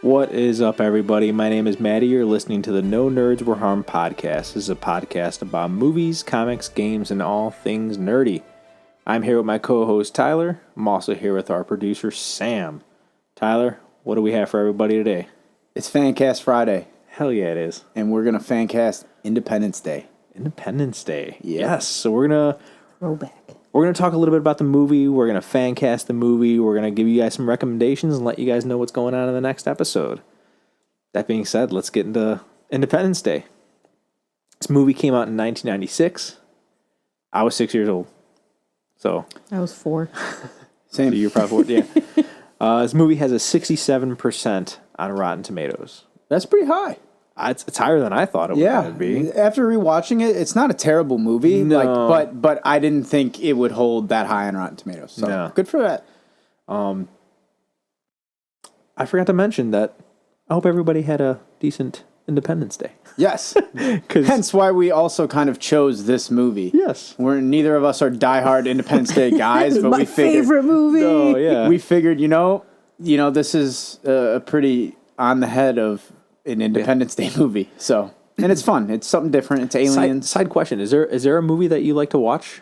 What is up, everybody? My name is Maddie. You're listening to the No Nerds Were Harmed podcast. This is a podcast about movies, comics, games, and all things nerdy. I'm here with my co-host, Tyler. I'm also here with our producer, Sam. Tyler, what do we have for everybody today? It's FANcast Friday. Hell yeah, it is. And we're going to FANcast Independence Day. Independence Day. Yep. Yes. So we're going to... Throwback. We're going to talk a little bit about the movie. We're going to FANcast the movie. We're going to give you guys some recommendations and let you guys know what's going on in the next episode. That being said, let's get into Independence Day. This movie came out in 1996. I was 6 years old. So I was 4. Same. So you're probably 4. Yeah. This movie has a 67% on Rotten Tomatoes. That's pretty high. It's higher than I thought it would be. After rewatching it, it's not a terrible movie. No. But I didn't think it would hold that high on Rotten Tomatoes. So No. good for that. I forgot to mention that I hope everybody had a decent Independence Day. Yes. Hence why we also kind of chose this movie. Yes. Neither of us are diehard Independence Day guys, but My we figured favorite movie. Oh, yeah. we figured, you know, this is a pretty on the head of an Independence Day movie. So, and it's fun. It's something different. It's aliens. Side question: Is there a movie that you like to watch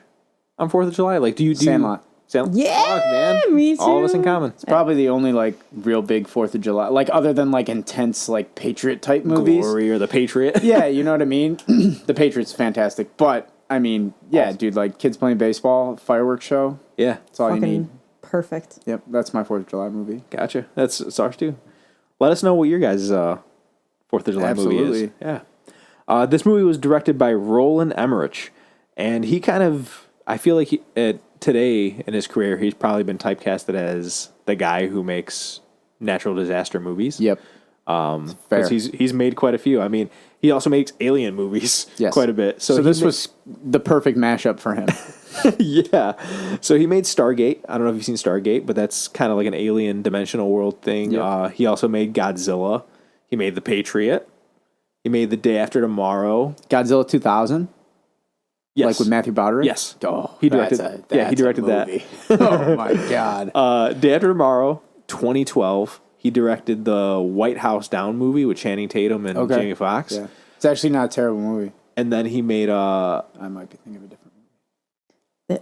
on 4th of July? Like, do you Sandlot. Yeah, Fuck, man. me too. All of us in common. It's probably the only like real big 4th of July, like other than like intense like Patriot type movies. Glory or The Patriot. Yeah, you know what I mean. The Patriot's fantastic, but I mean, yeah, dude, like kids playing baseball, fireworks show. Yeah, That's all Fucking you need. perfect. Yep, that's my 4th of July movie. gotcha. It's ours too. Let us know what your guys' 4th of July movie is. Absolutely. Yeah. This movie was directed by Roland Emmerich, and he kind of, I feel like today in his career, he's probably been typecasted as the guy who makes natural disaster movies. Yep. Fair. Fair. He's made quite a few. I mean, he also makes alien movies quite a bit. So this was the perfect mashup for him. yeah. So he made Stargate. I don't know if you've seen Stargate, but that's kind of like an alien dimensional world thing. Yep. He also made Godzilla. He made The Patriot. He made The Day After Tomorrow. Godzilla 2000. Yes. Like with Matthew Broderick? Yes. Oh, He directed he directed that. Oh, my God. Day After Tomorrow, 2012. He directed the White House Down movie with Channing Tatum and Jamie Foxx. Yeah. It's actually not a terrible movie. And then he made I might be thinking of a different movie.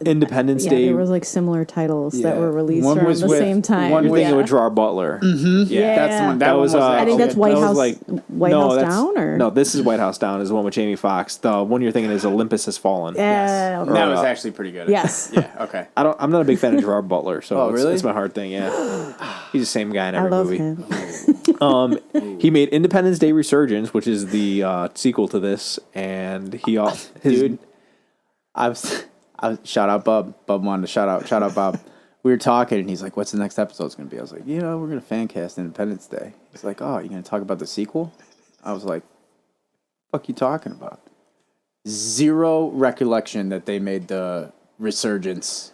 Independence Day. There was like similar titles that Yeah. were released One around was the with- same time. one You're was- thinking with Gerard Butler. Mm-hmm. Yeah. That's the one. That was, one was I think that's White that was House. like- White House that's- Down, or No, this is White House Down. Is the one with Jamie Foxx. The one you're thinking is Olympus Has Fallen. Yeah. Okay. That was actually pretty good. Yes. Yeah, okay. I'm not a big fan of Gerard Butler, so Oh, really? it's my hard thing. Yeah, he's the same guy in I every love movie. him. He made Independence Day Resurgence, which is the sequel to this, and he Dude, I was shout out Bub. Bub wanted to shout out Bob. We were talking, and he's like, "What's the next episode's going to be?" I was like, we're going to FANcast Independence Day." He's like, "Oh, you're going to talk about the sequel?" I was like, "Fuck you talking about?" Zero recollection that they made the Resurgence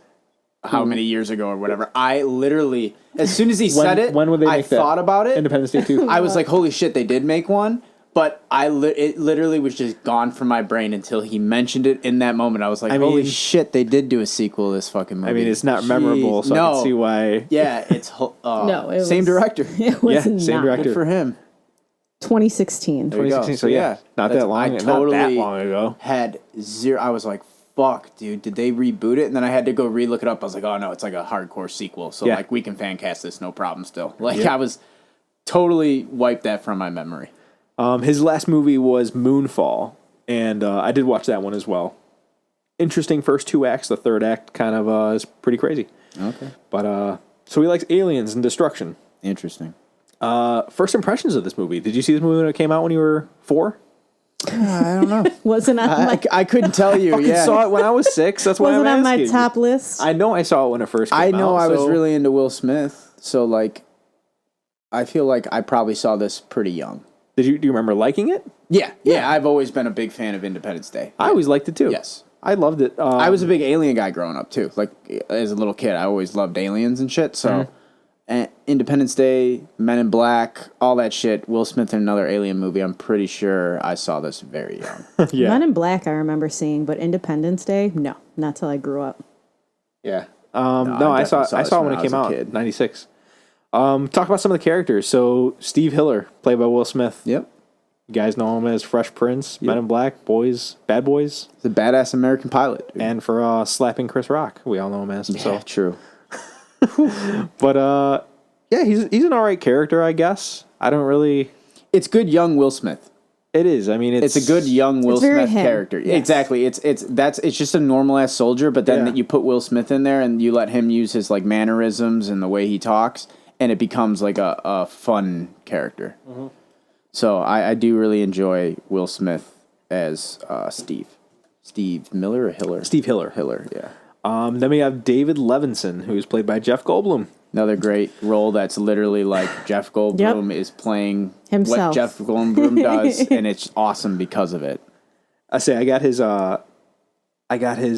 how many years ago or whatever. I literally, as soon as he said it, when would they I make that? thought about it. Independence Day 2. I was like, "Holy shit, they did make one." But it literally was just gone from my brain until he mentioned it in that moment. I was like, holy shit, they did do a sequel to this fucking movie. I mean, it's not memorable, so I can see why. Yeah, it's... No, it same was- director. It was Yeah, same not. director. Good for him. 2016. There you go. 2016, so yeah, not that long. I Not totally that long ago. had zero... I was like, fuck, dude, did they reboot it? And then I had to go re-look it up. I was like, oh, no, it's like a hardcore sequel. So, like, we can FANcast this, no problem still. Like, I was totally wiped that from my memory. His last movie was Moonfall, and I did watch that one as well. Interesting first 2 acts. The third act kind of is pretty crazy. Okay. But so he likes aliens and destruction. Interesting. First impressions of this movie. Did you see this movie when it came out when you were 4? I don't know. Wasn't on my I couldn't tell you. I saw it when I was 6. That's why I'm wasn't on my asking. top list. I know I saw it when it first came out. I know I was so- really into Will Smith, so like, I feel like I probably saw this pretty young. Do you remember liking it? Yeah. I've always been a big fan of Independence Day. I always liked it too. Yes. I loved it. I was a big Alien guy growing up too. Like as a little kid, I always loved aliens and shit. So, Independence Day, Men in Black, all that shit. Will Smith in another Alien movie. I'm pretty sure I saw this very young. yeah. Men in Black I remember seeing, but Independence Day, no, not till I grew up. Yeah. I I saw definitely saw I this saw when when I it was came a out, kid. 96. Talk about some of the characters. So Steve Hiller, played by Will Smith. Yep. You guys know him as Fresh Prince, Men in Black, Bad Boys. He's a badass American pilot, dude. And for slapping Chris Rock, we all know him as. Yeah, So. true. But yeah, he's an all right character, I guess. I don't really. It's good young Will Smith. It is. I mean, it's a good young Will Smith character. Yes. Exactly. It's just a normal ass soldier, but then you put Will Smith in there and you let him use his like mannerisms and the way he talks, and it becomes like a fun character. Mm-hmm. So I do really enjoy Will Smith as Steve. Steve Miller or Hiller? Steve Hiller. Hiller, yeah. Then we have David Levinson, who's played by Jeff Goldblum. Another great role that's literally like Jeff Goldblum is playing himself. What Jeff Goldblum does, and it's awesome because of it. I got his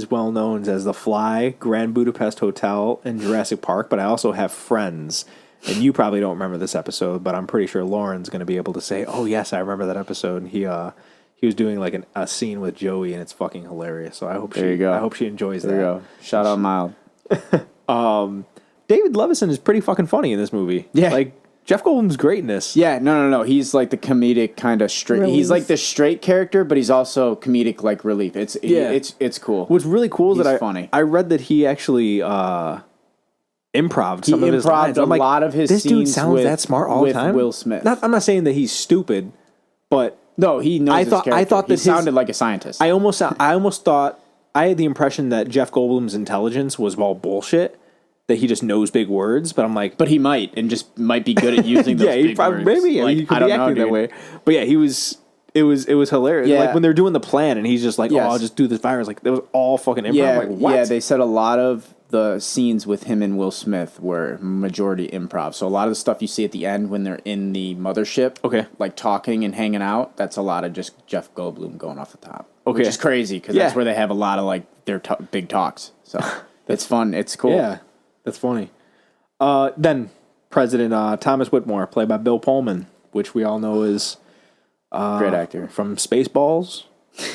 well knowns as The Fly, Grand Budapest Hotel, and Jurassic Park, but I also have Friends. And you probably don't remember this episode, but I'm pretty sure Lauren's going to be able to say, "Oh yes, I remember that episode." And he was doing like a scene with Joey, and it's fucking hilarious. So I hope she enjoys that. There you go. Shout out Mild. David Levinson is pretty fucking funny in this movie. Yeah. Like, Jeff Goldblum's great in this. Yeah, no. He's like the comedic kind of straight. Relief. He's like the straight character, but he's also comedic like relief. It's cool. What's really cool is he's funny. I read that he actually improv'd some of his lines. A lot of his this scenes dude sounds that smart all the time. Will Smith. I'm not saying that he's stupid, but no, he knows his character. I thought that he sounded like a scientist. I almost thought I had the impression that Jeff Goldblum's intelligence was all bullshit. That he just knows big words, but I'm like, but he might be good at using those big words. Maybe like, he could be acting that way. But yeah, it was hilarious. Yeah. Like when they're doing the plan, and he's just like, "Oh, I'll just do this virus." Like that was all fucking improv. Yeah, I'm like, what? Yeah, they said a lot of the scenes with him and Will Smith were majority improv. So a lot of the stuff you see at the end when they're in the mothership, like talking and hanging out, that's a lot of just Jeff Goldblum going off the top. Which is crazy because that's where they have a lot of like their big talks. So it's fun. It's cool. Yeah, that's funny. Then President Thomas Whitmore, played by Bill Pullman, which we all know is great actor from Spaceballs.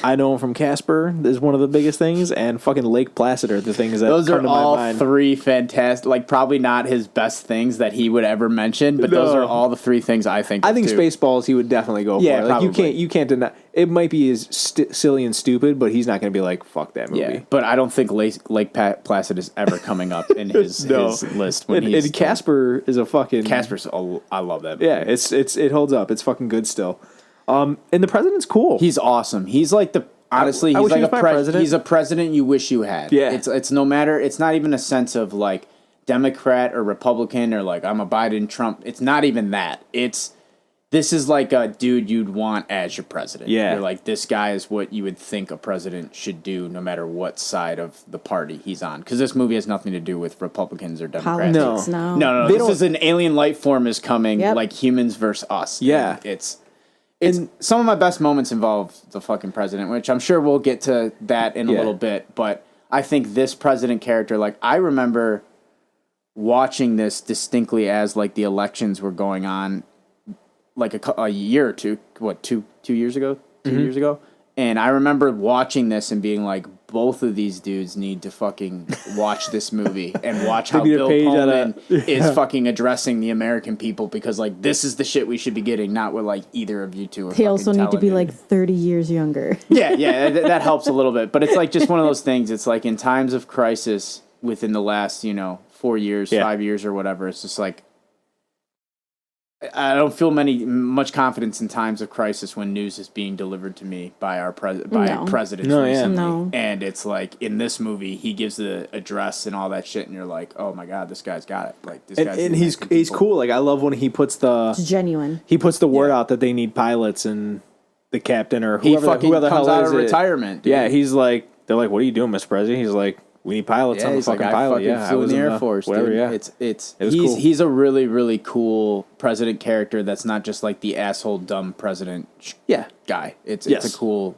I know him from Casper is one of the biggest things, and fucking Lake Placid are the things that those come are to all my mind. three fantastic. Like probably not his best things that he would ever mention, but those are all the three things I think. I think Spaceballs he would definitely go for. Like you can't deny. It might be as silly and stupid, but he's not going to be like fuck that movie. Yeah, but I don't think Lake Placid is ever coming up in his list. When and Casper is a fucking Casper's. I love that movie. Yeah, it holds up. It's fucking good still. And the president's cool. He's awesome. He's like the. Honestly, he's like a president. He's a president you wish you had. Yeah. It's no matter. It's not even a sense of like Democrat or Republican or like I'm a Biden Trump. It's not even that. This is like a dude you'd want as your president. Yeah. You're like, this guy is what you would think a president should do no matter what side of the party he's on. Because this movie has nothing to do with Republicans or Democrats. Politics, No. This is an alien life form is coming, like humans versus us. Yeah. And some of my best moments involve the fucking president, which I'm sure we'll get to that in a little bit. But I think this president character, like I remember watching this distinctly as like the elections were going on, like a year or two, two years ago, 2 years ago. And I remember watching this and being like, both of these dudes need to fucking watch this movie and watch how Bill Pullman is fucking addressing the American people because, like, this is the shit we should be getting, not what, like, either of you two are They also need to be, me. like, 30 years younger. Yeah, that helps a little bit. But it's, like, just one of those things. It's, like, in times of crisis within the last, 4 years, 5 years or whatever, it's just, like, I don't feel much confidence in times of crisis when news is being delivered to me by our presidents recently. No. And it's like in this movie, he gives the address and all that shit, and you're like, oh my god, this guy's got it. Like this guy's and he's cool. Like I love when he puts It's genuine. He puts the word out that they need pilots and the captain or he whoever the comes hell out is of it. retirement. Dude. Yeah, he's like, they're like, what are you doing, Mr. President? He's like, we need pilots. I'm a fucking pilot. I flew in the Air Force. Whatever. Dude. Yeah, Cool. He's a really, really cool president character. That's not just like the asshole dumb president. Guy. It's a cool.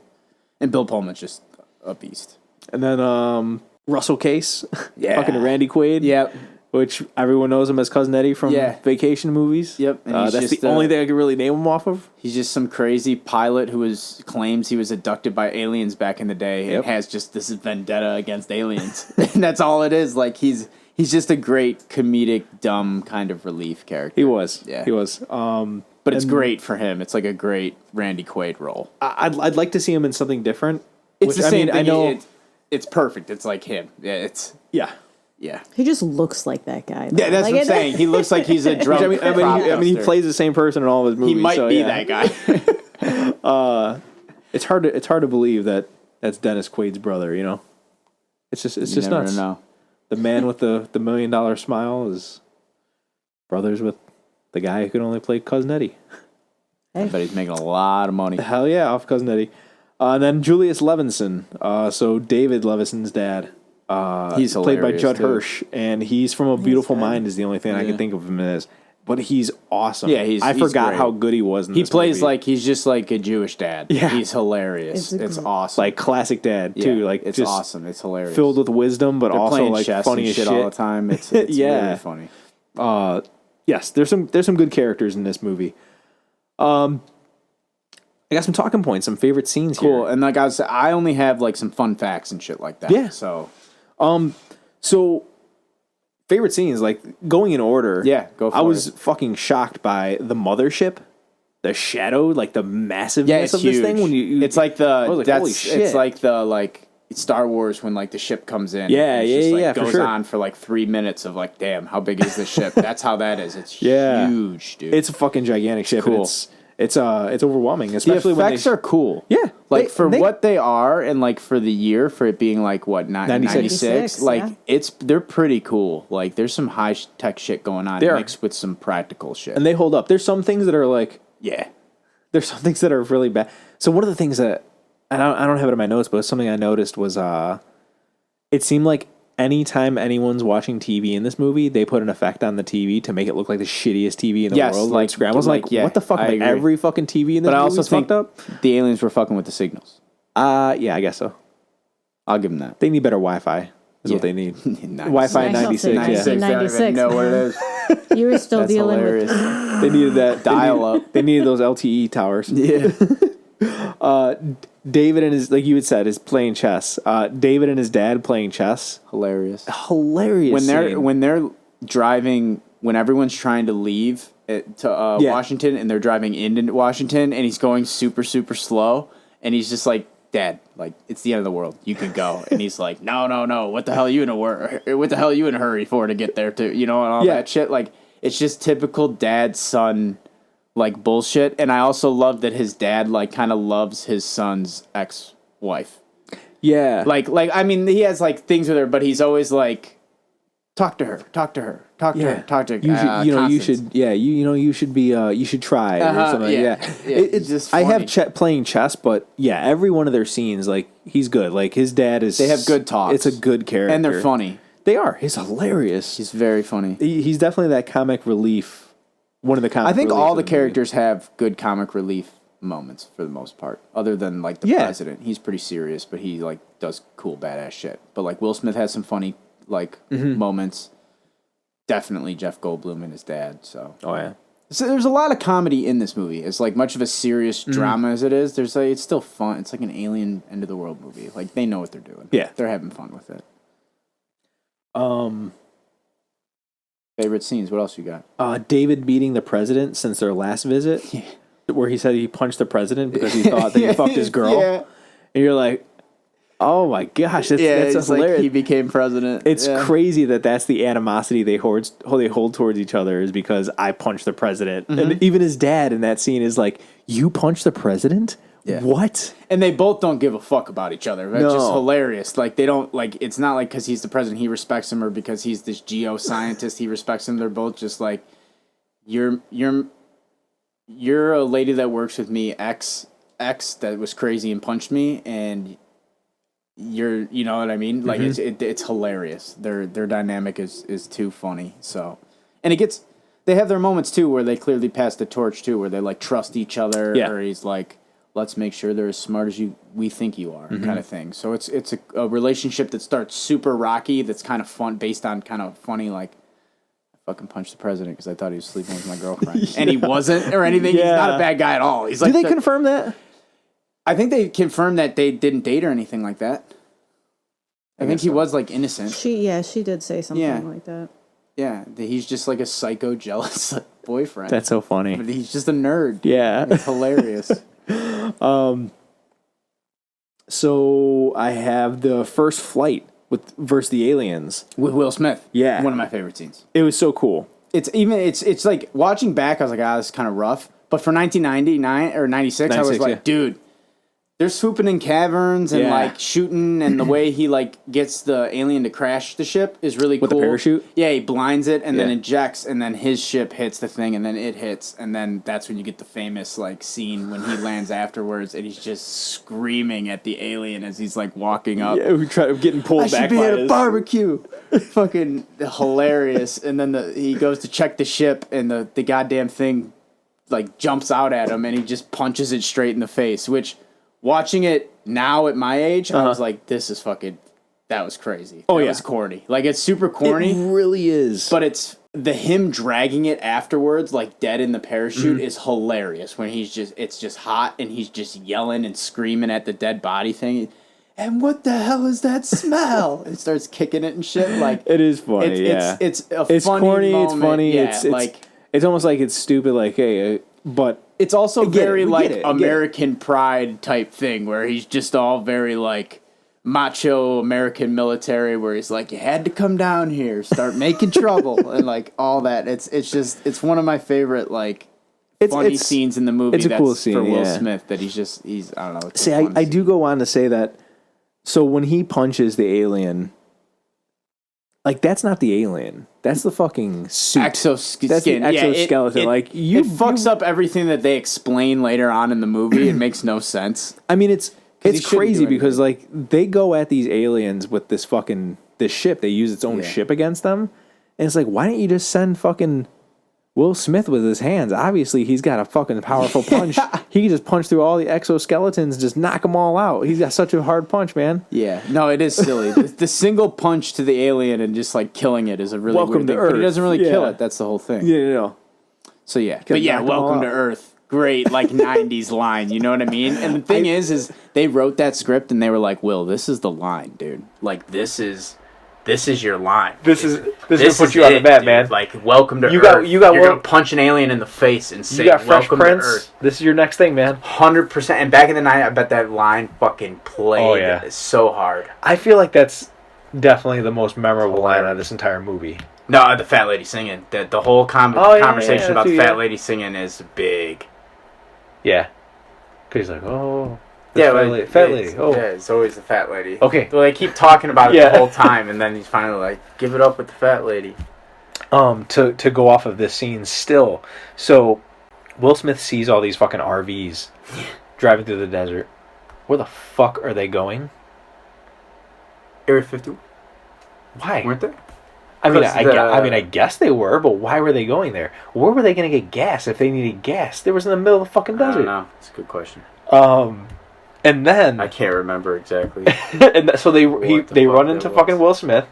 And Bill Pullman's just a beast. And then Russell Case, fucking Randy Quaid. Yep. which everyone knows him as Cousin Eddie from vacation movies. Yep. And that's the only thing I could really name him off of. He's just some crazy pilot who claims he was abducted by aliens back in the day and has just this vendetta against aliens. And that's all it is. Like, he's just a great comedic, dumb kind of relief character. He was. Yeah. He was. But it's great for him. It's like a great Randy Quaid role. I'd like to see him in something different. It's the same thing. I know it's perfect. It's like him. Yeah. He just looks like that guy. Yeah, that's what I'm saying. He looks like he's a drunk. I mean, he plays the same person in all of his movies. He might be that guy. It's hard to believe that that's Dennis Quaid's brother. You know, it's just nuts. Know. The man with the $1 million smile is brothers with the guy who can only play Cousin Eddie. Hey. But he's making a lot of money. Hell yeah, off Cousin Eddie. And then Julius Levinson. So David Levinson's dad. He's played by Judd too. Hirsch, and he's from A Beautiful Mind is the only thing I can think of him as. But he's awesome. Yeah, I forgot great. how good he was in He this plays movie. he's just like a Jewish dad. Yeah. He's hilarious. It's awesome. Like classic dad too. Like it's just awesome. It's hilarious. Filled with wisdom, but They're also playing like chess funny and as shit all the time. It's really funny. Yes, there's some good characters in this movie. I got some talking points, some favorite scenes Cool. here. And like I was saying, I only have like some fun facts and shit like that. Yeah. So favorite scenes, like going in order. Yeah, go for it. I was fucking shocked by the mothership, the shadow, like the massiveness of huge. this thing. When you it's like holy shit. it's like the Star Wars when like the ship comes in. Yeah, and it's just, yeah, for goes sure. on for like 3 minutes of like, damn, how big is this ship? That's how that is. It's huge, dude. It's a fucking gigantic ship. cool. And it's overwhelming, especially the effects when are cool. Yeah, Like what they are, and like for the year, for it being like what 96, like they're pretty cool. Like there's some high tech shit going on mixed with some practical shit, and they hold up. There's some things that are like yeah. There's some things that are really bad. So one of the things that I don't have it in my notes, but something I noticed was it seemed like anytime anyone's watching TV in this movie, they put an effect on the TV to make it look like the shittiest TV in the world. Like scrambles. Like what the fuck? Like every fucking TV in this movie I also is think fucked up. The aliens were fucking with the signals. Yeah, I guess so. I'll give them that. They need better Wi-Fi. Is what they need. Wi-Fi 96. 96. I don't even know what it is. You were still dealing with. They needed that dial up. They needed those LTE towers. Yeah. David and his, like you had said, is playing chess. David and his dad playing chess. Hilarious. When they're driving, when everyone's trying to leave to Washington, and they're driving into Washington, and he's going super, super slow, and he's just like, Dad, like, it's the end of the world. You can go. And he's like, no. What the hell are you in a hurry for to get there too? You know, and all that shit. Like, it's just typical dad-son, like, bullshit. And I also love that his dad, like, kind of loves his son's ex-wife. Yeah. Like, I mean, he has, like, things with her, but he's always like, talk to her. You should try or something. Yeah. It's just funny. I have Chet playing chess, but yeah, every one of their scenes, like, he's good. Like, his dad is. They have good talks. It's a good character, and they're funny. They are. He's hilarious. He's very funny. He's definitely that comic relief. One of the comic. I think all the characters have good comic relief moments for the most part. Other than like the president, he's pretty serious, but he like does cool badass shit. But like Will Smith has some funny like moments. Definitely Jeff Goldblum and his dad. So so there's a lot of comedy in this movie. As like much of a serious drama as it is, there's like it's still fun. It's like an alien end of the world movie. Like they know what they're doing. Yeah, they're having fun with it. Favorite scenes. What else you got? David beating the president since their last visit, where he said he punched the president because he thought that he fucked his girl. Yeah. And you're like, oh my gosh, that's hilarious. Like he became president. It's crazy that's the animosity they hold towards each other, is because I punched the president. And even his dad in that scene is like, you punched the president? Yeah. What? And they both don't give a fuck about each other. That's just hilarious. Like they don't like. It's not like because he's the president he respects him, or because he's this geoscientist he respects him. They're both just like, you're a lady that works with me, X that was crazy and punched me, and you know what I mean? Like it's hilarious. Their dynamic is too funny. So, and they have their moments too where they clearly pass the torch too, where they like trust each other, or he's like, let's make sure they're as smart as we think you are, kind of thing. So it's a relationship that starts super rocky, that's kind of fun, based on kind of funny like fucking punch the president because I thought he was sleeping with my girlfriend. And he wasn't or anything. Yeah. He's not a bad guy at all. He's Do like they confirm that? I think they confirmed that they didn't date or anything like that. I think he was like innocent. She did say something like that. Yeah, he's just like a psycho jealous boyfriend. That's so funny. But he's just a nerd. Yeah. It's hilarious. So I have the first flight versus the aliens. With Will Smith. Yeah. One of my favorite scenes. It was so cool. It's like watching back, I was like, this is kind of rough. But for 1999 or 96, I was like, dude, they're swooping in caverns and like shooting, and the way he like gets the alien to crash the ship is really With cool. the parachute? Yeah, he blinds it and then ejects, and then his ship hits the thing, and then it hits, and then that's when you get the famous like scene when he lands afterwards, and he's just screaming at the alien as he's like walking up. Yeah, we tried getting pulled I back should be by at a barbecue. Fucking hilarious. And then he goes to check the ship, and the goddamn thing like jumps out at him, and he just punches it straight in the face, which watching it now at my age, I was like, this is fucking, that was crazy. That was corny. Like, it's super corny. It really is. But it's him dragging it afterwards, like dead in the parachute, is hilarious. When it's just hot, and he's just yelling and screaming at the dead body thing. And what the hell is that smell? It starts kicking it and shit. Like, it is funny. It's funny corny. moment. It's funny. Yeah, it's almost like it's stupid. Like, hey, but it's also very like American pride type thing, where he's just all very like macho American military, where he's like, you had to come down here, start making trouble, and like all that. It's one of my favorite like funny scenes in the movie. It's a cool scene for Will Smith that he's I don't know. See, I do go on to say that. So when he punches the alien, like, that's not the alien. That's the fucking suit. That's the exoskeleton. It fucks up everything that they explain later on in the movie. It makes no sense. I mean, it's crazy because, like, they go at these aliens with this ship. They use its own ship against them. And it's like, why don't you just send fucking Will Smith with his hands? Obviously, he's got a fucking powerful punch. He can just punch through all the exoskeletons, just knock them all out. He's got such a hard punch, man. Yeah. No, it is silly. the single punch to the alien and just, like, killing it is a really weird thing. But he doesn't really kill it. That's the whole thing. Yeah. So, yeah. But, yeah, welcome to Earth. Great, like, 90s line. You know what I mean? And the thing is they wrote that script and they were like, Will, this is the line, dude. Like, this is your line. This is put you on the map, man. Like, welcome to Earth. You're going to punch an alien in the face and say, welcome to Earth. This is your next thing, man. 100%. And back in the night, I bet that line fucking played so hard. I feel like that's definitely the most memorable line of this entire movie. No, the fat lady singing. The whole conversation about the fat lady singing is big. Yeah. Because he's like, oh... Yeah, fat lady. Oh, yeah, it's always the fat lady. Okay, so they keep talking about it the whole time, and then he's finally like, "Give it up with the fat lady." To go off of this scene still, so Will Smith sees all these fucking RVs driving through the desert. Where the fuck are they going? Area 51. Why weren't they? I guess they were, but why were they going there? Where were they going to get gas if they needed gas? They was in the middle of the fucking desert. I don't know. It's a good question. And then I can't remember exactly. And so they run into fucking Will Smith,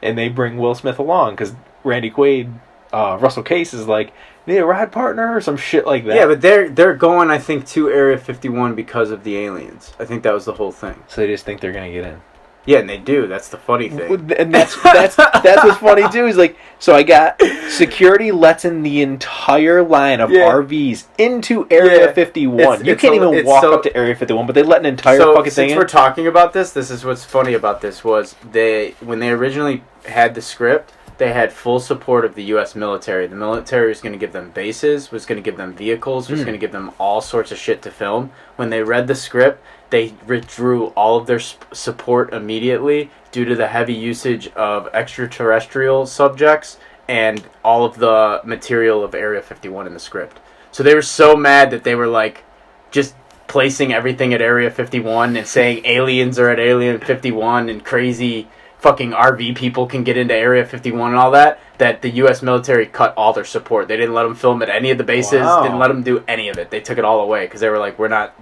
and they bring Will Smith along because Randy Quaid, Russell Case is like, need a ride partner or some shit like that. Yeah, but they're going, I think, to Area 51 because of the aliens. I think that was the whole thing. So they just think they're gonna get in. Yeah, and they do. That's the funny thing. And that's what's funny too. Is like, so I got security lets in the entire line of RVs into Area 51. You can't even walk up to Area 51, but they let an entire fucking thing in. Since we're talking about this is what's funny about this was when they originally had the script, they had full support of the U.S. military. The military was going to give them bases, was going to give them vehicles, was going to give them all sorts of shit to film. When they read the script, they withdrew all of their support immediately due to the heavy usage of extraterrestrial subjects and all of the material of Area 51 in the script. So they were so mad that they were like just placing everything at Area 51 and saying aliens are at Area 51 and crazy fucking RV people can get into Area 51 and all that the U.S. military cut all their support. They didn't let them film at any of the bases, didn't let them do any of it. They took it all away because they were like, we're not...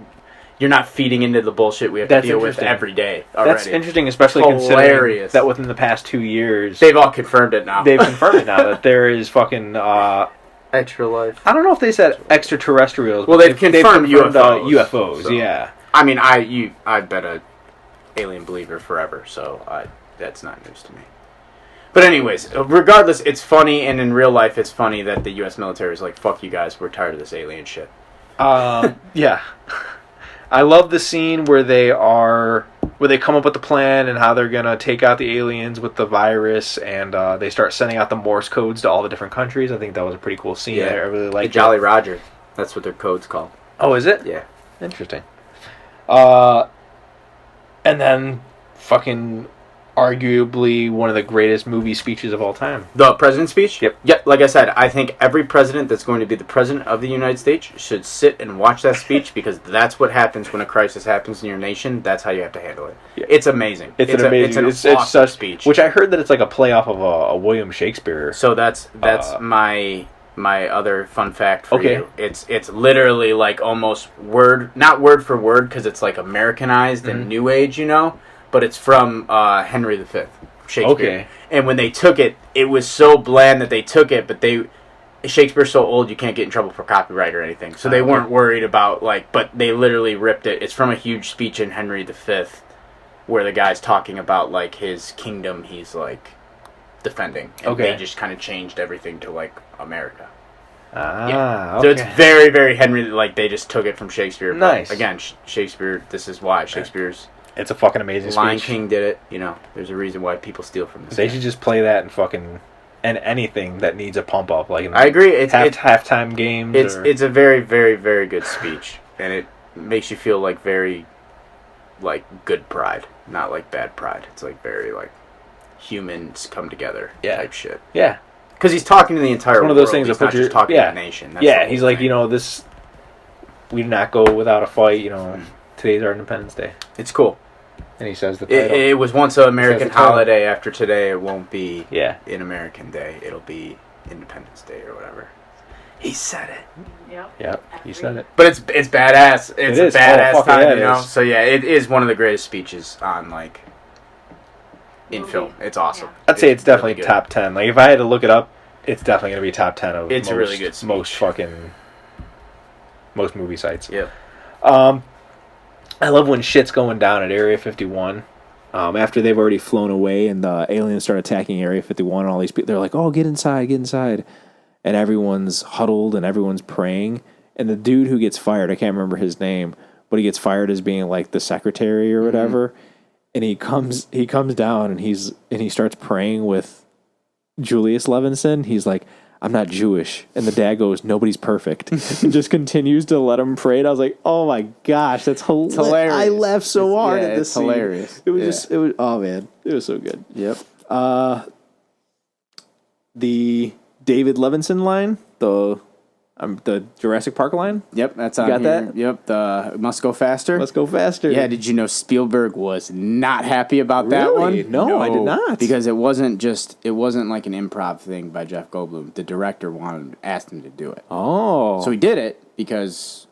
you're not feeding into the bullshit we have to deal with every day already. That's interesting, especially considering that within the past 2 years... They've all confirmed it now. They've confirmed it now, that there is fucking... extra life. I don't know if they said extraterrestrials. Well, they've confirmed UFOs. UFOs, so. Yeah. I mean, I've been a alien believer forever, so that's not news to me. But anyways, regardless, it's funny, and in real life, it's funny that the U.S. military is like, fuck you guys, we're tired of this alien shit. Yeah. I love the scene where they come up with the plan and how they're going to take out the aliens with the virus, and they start sending out the Morse codes to all the different countries. I think that was a pretty cool scene. Yeah. I really liked it. Jolly Roger. That's what their code's called. Oh, is it? Yeah. Interesting. And then fucking arguably one of the greatest movie speeches of all time. The president's speech? Yep. Yep. Like I said, I think every president that's going to be the president of the United States should sit and watch that speech, because that's what happens when a crisis happens in your nation. That's how you have to handle it. Yeah. It's amazing. It's an amazing awesome speech. Which I heard that it's like a play off of a William Shakespeare. So that's my other fun fact for you. It's literally like almost not word for word, because it's like Americanized and New Age, but it's from Henry V, Shakespeare. Okay. And when they took it, it was so bland that they took it, but Shakespeare's so old you can't get in trouble for copyright or anything. So they weren't worried about, but they literally ripped it. It's from a huge speech in Henry V where the guy's talking about, his kingdom he's, defending. And they just kind of changed everything to, America. Okay. So it's very, very Henry, they just took it from Shakespeare. Nice. But again, Shakespeare, this is why. Shakespeare's... It's a fucking amazing speech. Lion King did it. There's a reason why people steal from this. They should just play that and anything that needs a pump up. I agree. It's halftime games. It's a very, very, very good speech. And it makes you feel very, good pride. Not bad pride. It's very, humans come together type shit. Yeah. Because he's talking to the entire world. One of those things he's that not just talking to the nation. That's he's like, this... We did not go without a fight, Today's our Independence Day. It's cool. And he says the title. It was once an American holiday. After today, it won't be an American Day. It'll be Independence Day or whatever. He said it. Yep, he said it. But it's badass. It's a badass time, yeah, So yeah, it is one of the greatest speeches on in film. It's awesome. I'd say it's definitely really top 10. If I had to look it up, it's definitely going to be top 10 of it's a really good speech. most movie sites. Yeah. I love when shit's going down at Area 51. After they've already flown away and the aliens start attacking Area 51 and all these people, they're like, oh, get inside. And everyone's huddled and everyone's praying. And the dude who gets fired, I can't remember his name, but he gets fired as being the secretary or whatever. Mm-hmm. And he comes down and he starts praying with Julius Levinson. He's like, I'm not Jewish. And the dad goes, nobody's perfect. And just continues to let him pray. And I was like, oh my gosh, that's hilarious. I laughed so hard at this scene. Hilarious. It was oh man, it was so good. Yep. The David Levinson line, the Jurassic Park line. Yep, that's on you got here. that? Yep, the Must Go Faster. Must Go Faster. Yeah, did you know Spielberg was not happy about that one? No, I did not. Because it wasn't like an improv thing by Jeff Goldblum. The director asked him to do it. Oh. So he did it because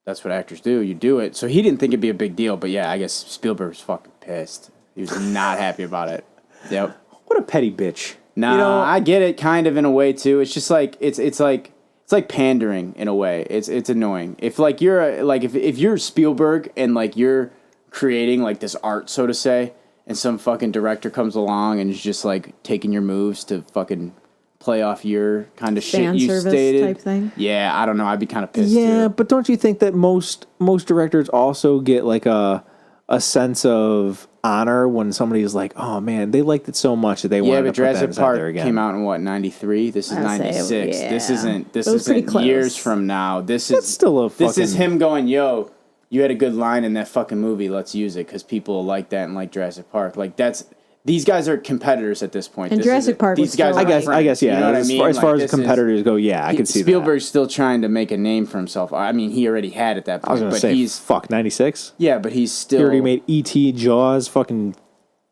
that's what actors do. You do it. So he didn't think it'd be a big deal, but yeah, I guess Spielberg was fucking pissed. He was not happy about it. Yep. What a petty bitch. Nah, I get it kind of in a way too. It's just it's like pandering in a way. It's annoying. If if you're Spielberg and you're creating this art, so to say, and some fucking director comes along and is just taking your moves to fucking play off your kind of shit you stated type thing. Yeah, I don't know. I'd be kind of pissed. Yeah, too. but don't you think that most directors also get a sense of honor when somebody's like, oh man, they liked it so much that they wanted to put Jurassic that out there Park again. came out in 93? This is 96. This isn't close. years from now. This is him going, yo, you had a good line in that fucking movie. Let's use it because people like that and like Jurassic Park. These guys are competitors at this point. And Jurassic Park was still I guess, yeah. You know what I mean? As far as competitors go, yeah, I can see that. Spielberg's still trying to make a name for himself. I mean, he already had at that point. I was going to say, 96? Yeah, but he's still... He already made E.T., Jaws, fucking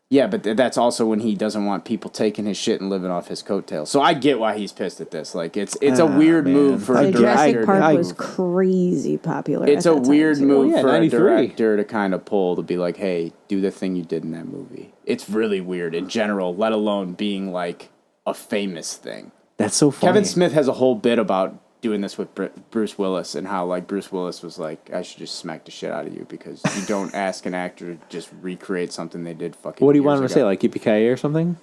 Yeah, but that's also when he doesn't want people taking his shit and living off his coattails. So I get why he's pissed at this. Like it's a weird move for a The director. Jurassic Park was crazy popular. It's at a that time, weird too. move for 93. a director to kind of pull to be like, hey, do the thing you did in that movie. It's really weird in general, let alone being like a famous thing. That's so funny. Kevin Smith has a whole bit about doing this with Bruce Willis and how like Bruce Willis was like, I should just smack the shit out of you because you don't ask an actor to just recreate something they did fucking What do you years want him to ago. say, like Yippee-ki-yay or something?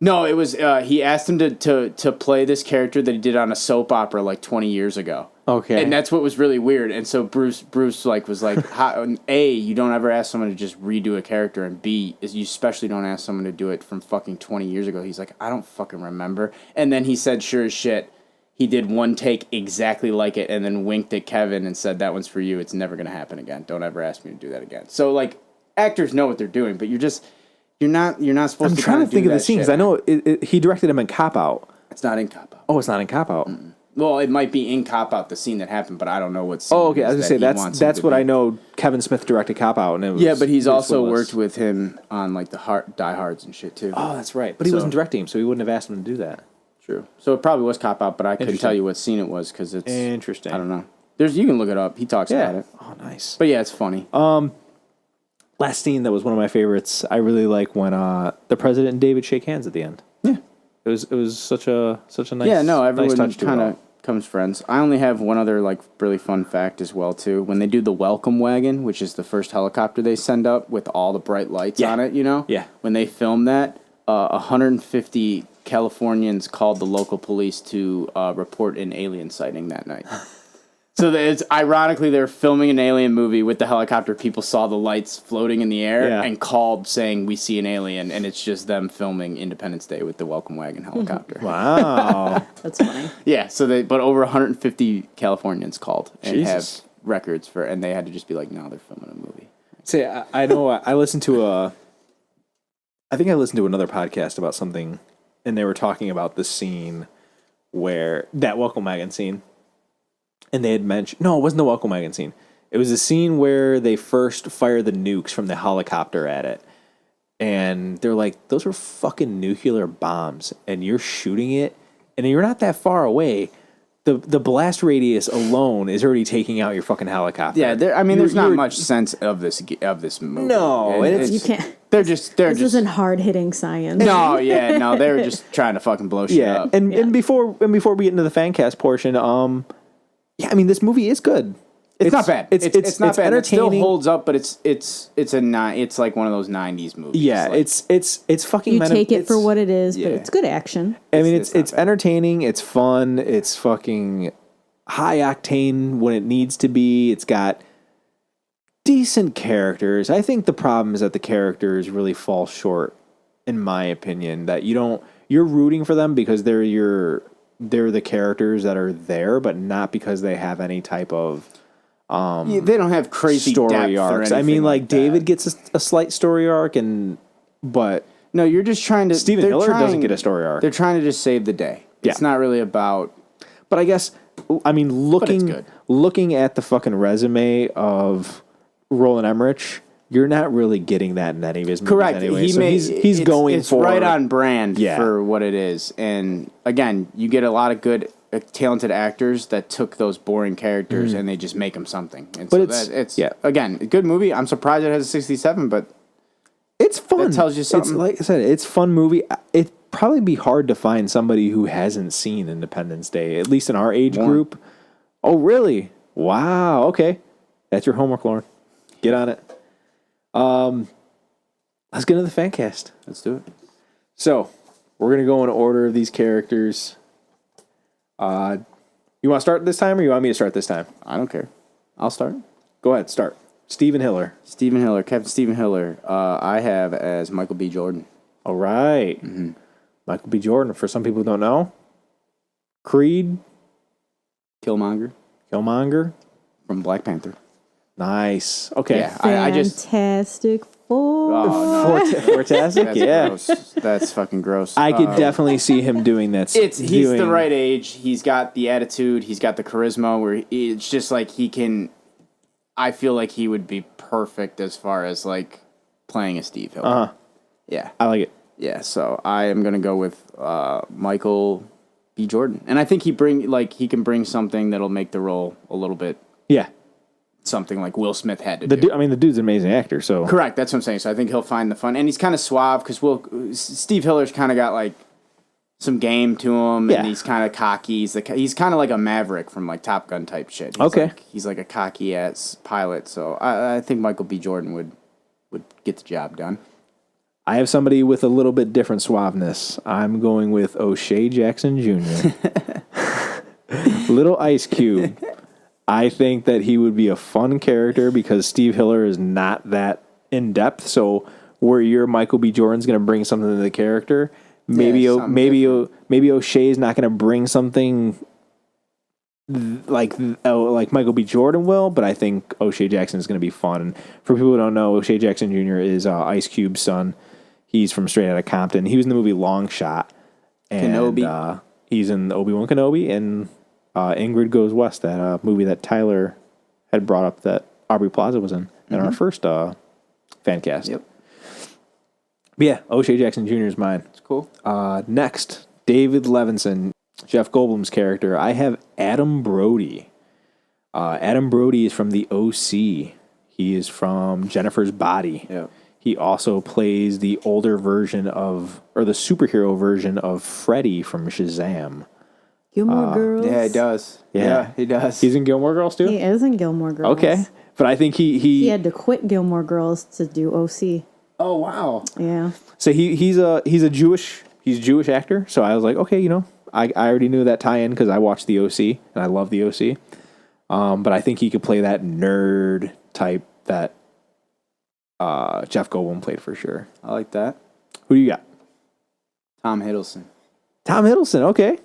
No, it was he asked him to play this character that he did on a soap opera like 20 years ago. Okay. And that's what was really weird. And so Bruce like was like, A, you don't ever ask someone to just redo a character, and B, is you especially don't ask someone to do it from fucking 20 years ago. He's like, I don't fucking remember. And then he said, sure as shit, he did one take exactly like it and then winked at Kevin and said, that one's for you. It's never going to happen again. Don't ever ask me to do that again. So like actors know what they're doing, but you're not supposed to. I'm trying to think of the scene because I know he directed him in Cop Out. It's not in Cop Out. Oh, it's not in Cop Out. Well, it might be in Cop Out, the scene that happened, but I don't know what scene. Oh, okay. I was gonna say he wants him that's to what be. I know. Kevin Smith directed Cop Out, and it was Yeah, but he's Bruce also Willis. worked with him on like the Die Hards and shit too. Oh, that's right. But he wasn't directing him, so he wouldn't have asked him to do that. True. So it probably was Cop Out, but I couldn't Interesting. tell you what scene it was because it's Interesting. I don't know. You can look it up. He talks about it. Oh, nice. But yeah, it's funny. Last scene that was one of my favorites. I really like when the president and David shake hands at the end. Yeah. It was such a nice. Yeah, no, everyone nice touch to it kind all. of comes friends. I only have one other like really fun fact as well too. When they do the welcome wagon, which is the first helicopter they send up with all the bright lights on it, Yeah. When they film that, 150 Californians called the local police to report an alien sighting that night. So it's ironically they're filming an alien movie with the helicopter. People saw the lights floating in the air and called saying we see an alien, and it's just them filming Independence Day with the welcome wagon helicopter. Wow. That's funny. Yeah, but over 150 Californians called and Jesus. have records and they had to just be like, no, they're filming a movie. See, I know I listened to I think I listened to another podcast about something, and they were talking about the scene where that welcome wagon scene, and they had mentioned no, it wasn't the welcome wagon scene. It was the scene where they first fire the nukes from the helicopter at it, and they're like, "Those were fucking nuclear bombs, and you're shooting it, and you're not that far away." The blast radius alone is already taking out your fucking helicopter. Yeah, there's not much sense of this movie. No, You can't. They're This just isn't hard hitting science. no, they were just trying to fucking blow shit Yeah, up. and before we get into the FANcast portion, yeah, I mean this movie is good. It's not bad. It's not bad. It still entertaining. holds up, but it's like one of those 90s movies. Yeah, like, it's fucking. You take it for what it is, yeah. but it's good action. I mean, it's it's not bad. entertaining. It's fun. It's fucking high octane when it needs to be. It's got decent characters. I think the problem is that the characters really fall short, in my opinion. That you're rooting for them because they're the characters that are there, but not because they have any type of they don't have crazy story depth arcs. Or I mean, anything like that. David gets a slight story arc, but No, you're just trying to. Steven Hiller doesn't get a story arc. They're trying to just save the day. It's Yeah. not really about. But I guess looking good. looking at the fucking resume of Roland Emmerich, you're not really getting that in any of his movies Correct. anyway. So he's going it's for right on brand Yeah. for what it is. And again, you get a lot of good, talented actors that took those boring characters and they just make them something. And But so it's- it's yeah. again a good movie. I'm surprised it has a 67, but It's fun. That tells you something. It's, like I said, it's a fun movie. It'd probably be hard to find somebody who hasn't seen Independence Day, at least in our age group. Oh, really? Wow. Okay. That's your homework, Lauren. Get on it. Let's get into the FANcast. let's do it. So, we're going to go in order of these characters. You want to start this time or you want me to start this time? I don't care. I'll start. Go ahead, start. Steven Hiller. Stephen Hiller, Captain Stephen Hiller. I have as Michael B. Jordan. All right. Michael B. Jordan, for some people who don't know. Creed, Killmonger Killmonger. from Black Panther. Nice. Okay. Yeah, I just. Fantastic Four. Oh, no. Fantastic. That's Yeah. gross. That's fucking gross. I could definitely see him doing that. He's the right age. He's got the attitude. He's got the charisma. Where it's just like he can. I feel like he would be perfect as far as like playing a Steve Hill. Yeah. I like it. Yeah, so I am gonna go with Michael B. Jordan, and I think he can bring something that'll make the role a little bit Yeah. something like Will Smith had to do. The dude's an amazing actor. So Correct, that's what I'm saying. So I think he'll find the fun, and he's kind of suave because Steve Hiller's kind of got like some game to him, Yeah. and he's kind of cocky. He's kind of like a maverick from like Top Gun type shit. He's like a cocky ass pilot. So I think Michael B. Jordan would get the job done. I have somebody with a little bit different suaveness. I'm going with O'Shea Jackson Jr. Little Ice Cube. I think that he would be a fun character because Steve Hiller is not that in depth. So where your Michael B. Jordan's going to bring something to the character, maybe O'Shea's not going to bring something like Michael B. Jordan will, but I think O'Shea Jackson is going to be fun. And for people who don't know, O'Shea Jackson Jr. is Ice Cube's son. He's from Straight Outta Compton. He was in the movie Long Shot. And, Kenobi. He's in Obi-Wan Kenobi and Ingrid Goes West, that movie that Tyler had brought up that Aubrey Plaza was in our first FANcast. Yep. But yeah, O'Shea Jackson Jr. is mine. It's cool. Next, David Levinson, Jeff Goldblum's character. I have Adam Brody. Adam Brody is from the OC. He is from Jennifer's Body. Yep. He also plays the older version of, or the superhero version of Freddy from Shazam. Gilmore Girls. Yeah, he does. Yeah. He does. He's in Gilmore Girls too? He is in Gilmore Girls. Okay. But I think he had to quit Gilmore Girls to do OC. Oh, wow. Yeah. So he's a Jewish actor. So I was like, okay, I already knew that tie-in because I watched the OC and I love the OC. But I think he could play that nerd type that Jeff Goldblum played for sure. I like that. Who do you got? Tom Hiddleston. Tom Hiddleston. Okay.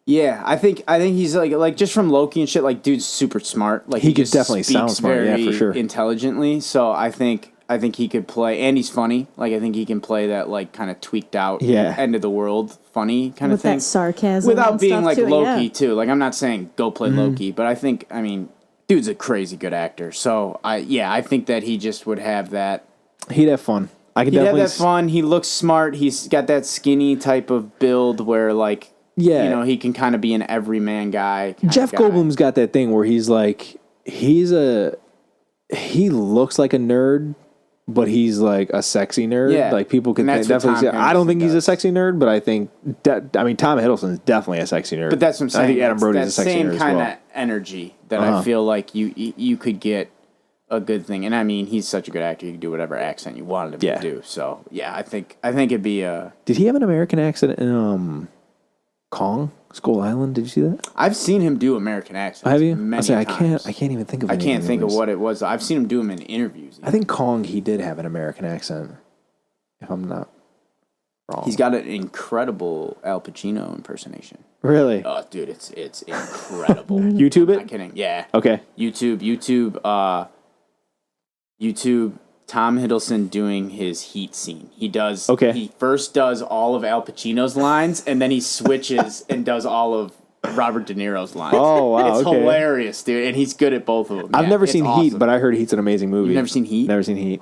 Yeah, I think he's like just from Loki and shit. Like, dude's super smart. Like, he could just definitely sound speaks smart. Yeah, very for sure. intelligently. So I think he could play, and he's funny. Like, I think he can play that like kind of tweaked out, end of the world funny kind of thing with that sarcasm without and being stuff like too, Loki too. Like, I'm not saying go play Mm-hmm. Loki, but I mean, dude's a crazy good actor. So I think that he just would have that. He'd have fun. He'd have that fun. He looks smart. He's got that skinny type of build where like. Yeah. He can kind of be an everyman guy. Jeff Goldblum's got that thing where he's like, he looks like a nerd, but he's like a sexy nerd. Yeah. Like people can definitely say, I don't think he's a sexy nerd, but I think, Tom Hiddleston is definitely a sexy nerd. But that's what I'm saying. I think Adam Brody's a sexy nerd same as kind well. of energy that I feel like you could get a good thing. And I mean, he's such a good actor. You can do whatever accent you wanted him to do. So yeah, I think it'd be a. Did he have an American accent in Kong Skull Island? Did you see that? I've seen him do American accents. Have you? Many times. I can't even think of. I can't think of what it was. I've seen him do them in interviews. I think Kong, he did have an American accent, if I'm not wrong. He's got an incredible Al Pacino impersonation. Really? Oh, dude, it's incredible. YouTube I'm it? not kidding. Yeah. Okay. YouTube. Tom Hiddleston doing his Heat scene. He does. Okay. He first does all of Al Pacino's lines, and then he switches and does all of Robert De Niro's lines. Oh wow! It's okay. hilarious, dude, and he's good at both of them. I've never seen awesome. Heat, but I heard Heat's an amazing movie. You've never seen Heat? Never seen Heat.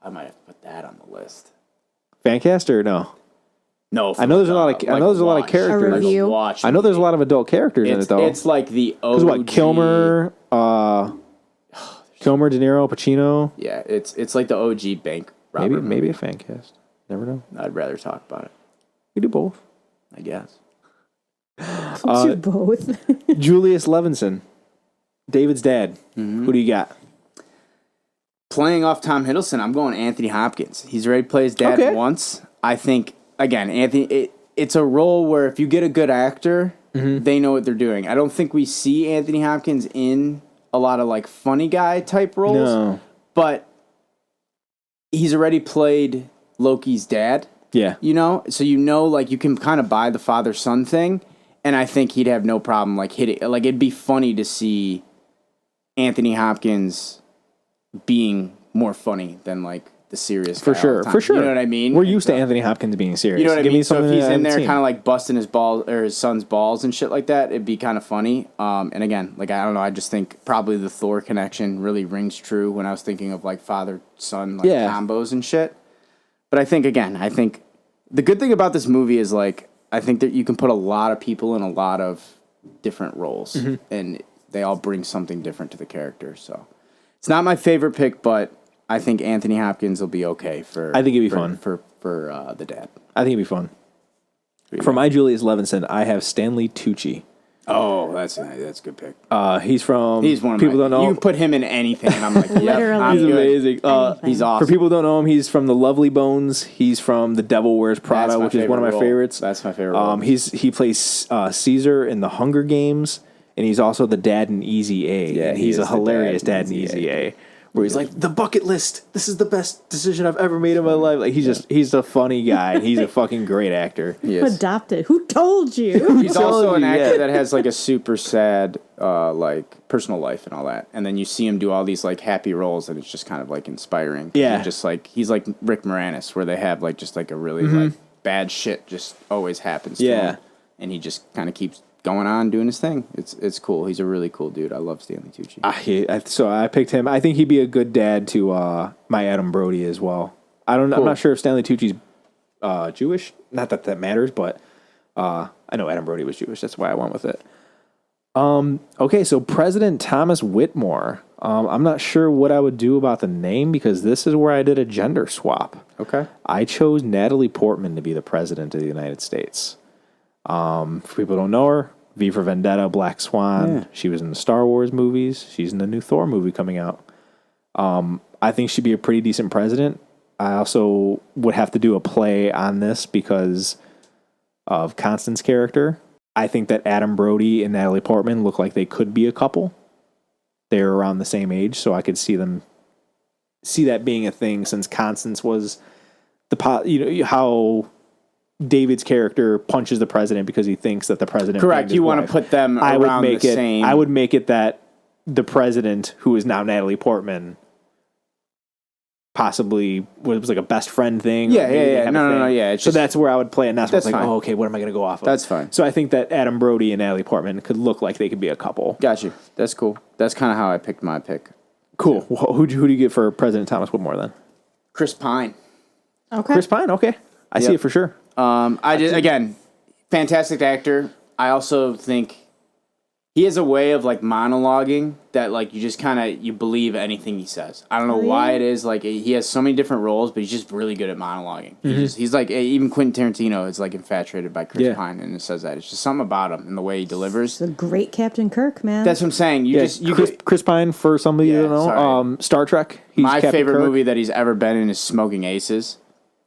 I might have to put that on the list. FANcast or no? No, I know there's a lot of. I know there's a lot of characters. A review. Watch I know there's a lot of adult characters in it though. It's like the OG. Because what Kilmer, De Niro, Pacino. Yeah, it's like the OG Bank robber. Maybe a FANcast. Never know. I'd rather talk about it. We do both. I guess. Do both. Julius Levinson, David's dad. Mm-hmm. Who do you got? Playing off Tom Hiddleston, I'm going Anthony Hopkins. He's already played his dad once. I think, again, Anthony, it's a role where if you get a good actor, they know what they're doing. I don't think we see Anthony Hopkins in a lot of like funny guy type roles. No. But he's already played Loki's dad. Yeah. So like you can kind of buy the father-son thing, and I think he'd have no problem like hitting. Like it'd be funny to see Anthony Hopkins being more funny than like the serious guy For sure. all the time. For sure. You know what I mean? We're used to Anthony Hopkins being serious. You know what I Give mean? me So something if he's that I in there haven't kind of seen. like busting his balls or his son's balls and shit like that, it'd be kind of funny. And again, like I don't know, I just think probably the Thor connection really rings true when I was thinking of like father-son like combos and shit. But I think the good thing about this movie is like I think that you can put a lot of people in a lot of different roles, and they all bring something different to the character. So it's not my favorite pick, but I think Anthony Hopkins will be okay for. I think it'd be fun for the dad. I think it'd be fun. For my Julius Levinson, I have Stanley Tucci. Oh, that's a good pick. He's one of people don't know. You can put him in anything, and I'm like, yep, Literally. He's amazing. He's awesome. For people who don't know him, he's from The Lovely Bones. He's from The Devil Wears Prada, which is one of my favorites. That's my favorite role. He plays Caesar in The Hunger Games, and he's also the dad in Easy A. Yeah, and he's a the hilarious dad dad in in Easy A. Where he's like, the bucket list. This is the best decision I've ever made in my life. Like he's a funny guy. And he's a fucking great actor. Who adopted? Who told you? He's also an actor that has like a super sad like personal life and all that. And then you see him do all these like happy roles, and it's just kind of like inspiring. Yeah, just like he's like Rick Moranis, where they have like just like a really like bad shit just always happens. To him, and he just kind of keeps going on doing his thing. It's cool. He's a really cool dude. I love Stanley Tucci. So I picked him. I think he'd be a good dad to my Adam Brody as well. I'm not sure if Stanley Tucci's Jewish. Not that matters, but I know Adam Brody was Jewish. That's why I went with it. Okay, so President Thomas Whitmore. I'm not sure what I would do about the name because this is where I did a gender swap. Okay. I chose Natalie Portman to be the president of the United States. For people who don't know her, V for Vendetta, Black Swan. Yeah. She was in the Star Wars movies. She's in the new Thor movie coming out. I think she'd be a pretty decent president. I also would have to do a play on this because of Constance's character. I think that Adam Brody and Natalie Portman look like they could be a couple. They're around the same age, so I could see that being a thing since Constance was how David's character punches the president because he thinks that the president. Correct. You want to put them around the same. I would make it that the president, who is now Natalie Portman, possibly was like a best friend thing. Yeah. No. Yeah. So that's where I would play, and that's like, oh, okay, what am I going to go off of? That's fine. So I think that Adam Brody and Natalie Portman could look like they could be a couple. Got you. That's cool. That's kind of how I picked my pick. Cool. Well, who do you get for President Thomas Whitmore then? Chris Pine. Okay. Chris Pine. Okay, I see it for sure. Again, fantastic actor. I also think he has a way of like monologuing that like you just kind of you believe anything he says. I don't know why it is. Like he has so many different roles, but he's just really good at monologuing. He's like even Quentin Tarantino is like infatuated by Chris Pine, and it says that it's just something about him and the way he delivers. He's a great Captain Kirk, man. That's what I'm saying. Chris Pine, for somebody you don't know, Star Trek. He's my Captain favorite Kirk. movie that he's ever been in is Smoking Aces.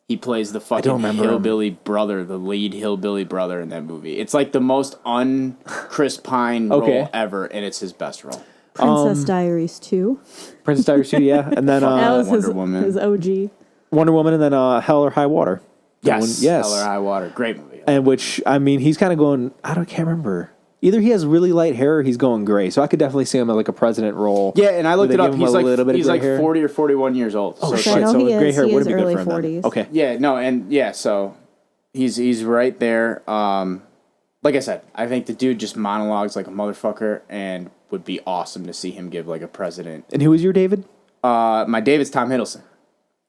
He plays the fucking hillbilly brother, the lead hillbilly brother in that movie. It's like the most un-Chris Pine role ever, and it's his best role. Princess Diaries 2. Princess Diaries 2, yeah. And then That was Wonder Woman. his OG. Wonder Woman, and then Hell or High Water. Yes. Hell or High Water. Great movie. And which, I mean, he's kind of going, can't remember. Either he has really light hair or he's going gray. So I could definitely see him in like a president role. Yeah, and I looked it up. He's like hair. 40 or 41 years old. Oh, shit. No, he gray hair is. He would is be early good for him 40s. then. Okay. Yeah, no, and yeah, so he's right there. Like I said, I think the dude just monologues like a motherfucker and would be awesome to see him give like a president. And who is your David? My David's Tom Hiddleston.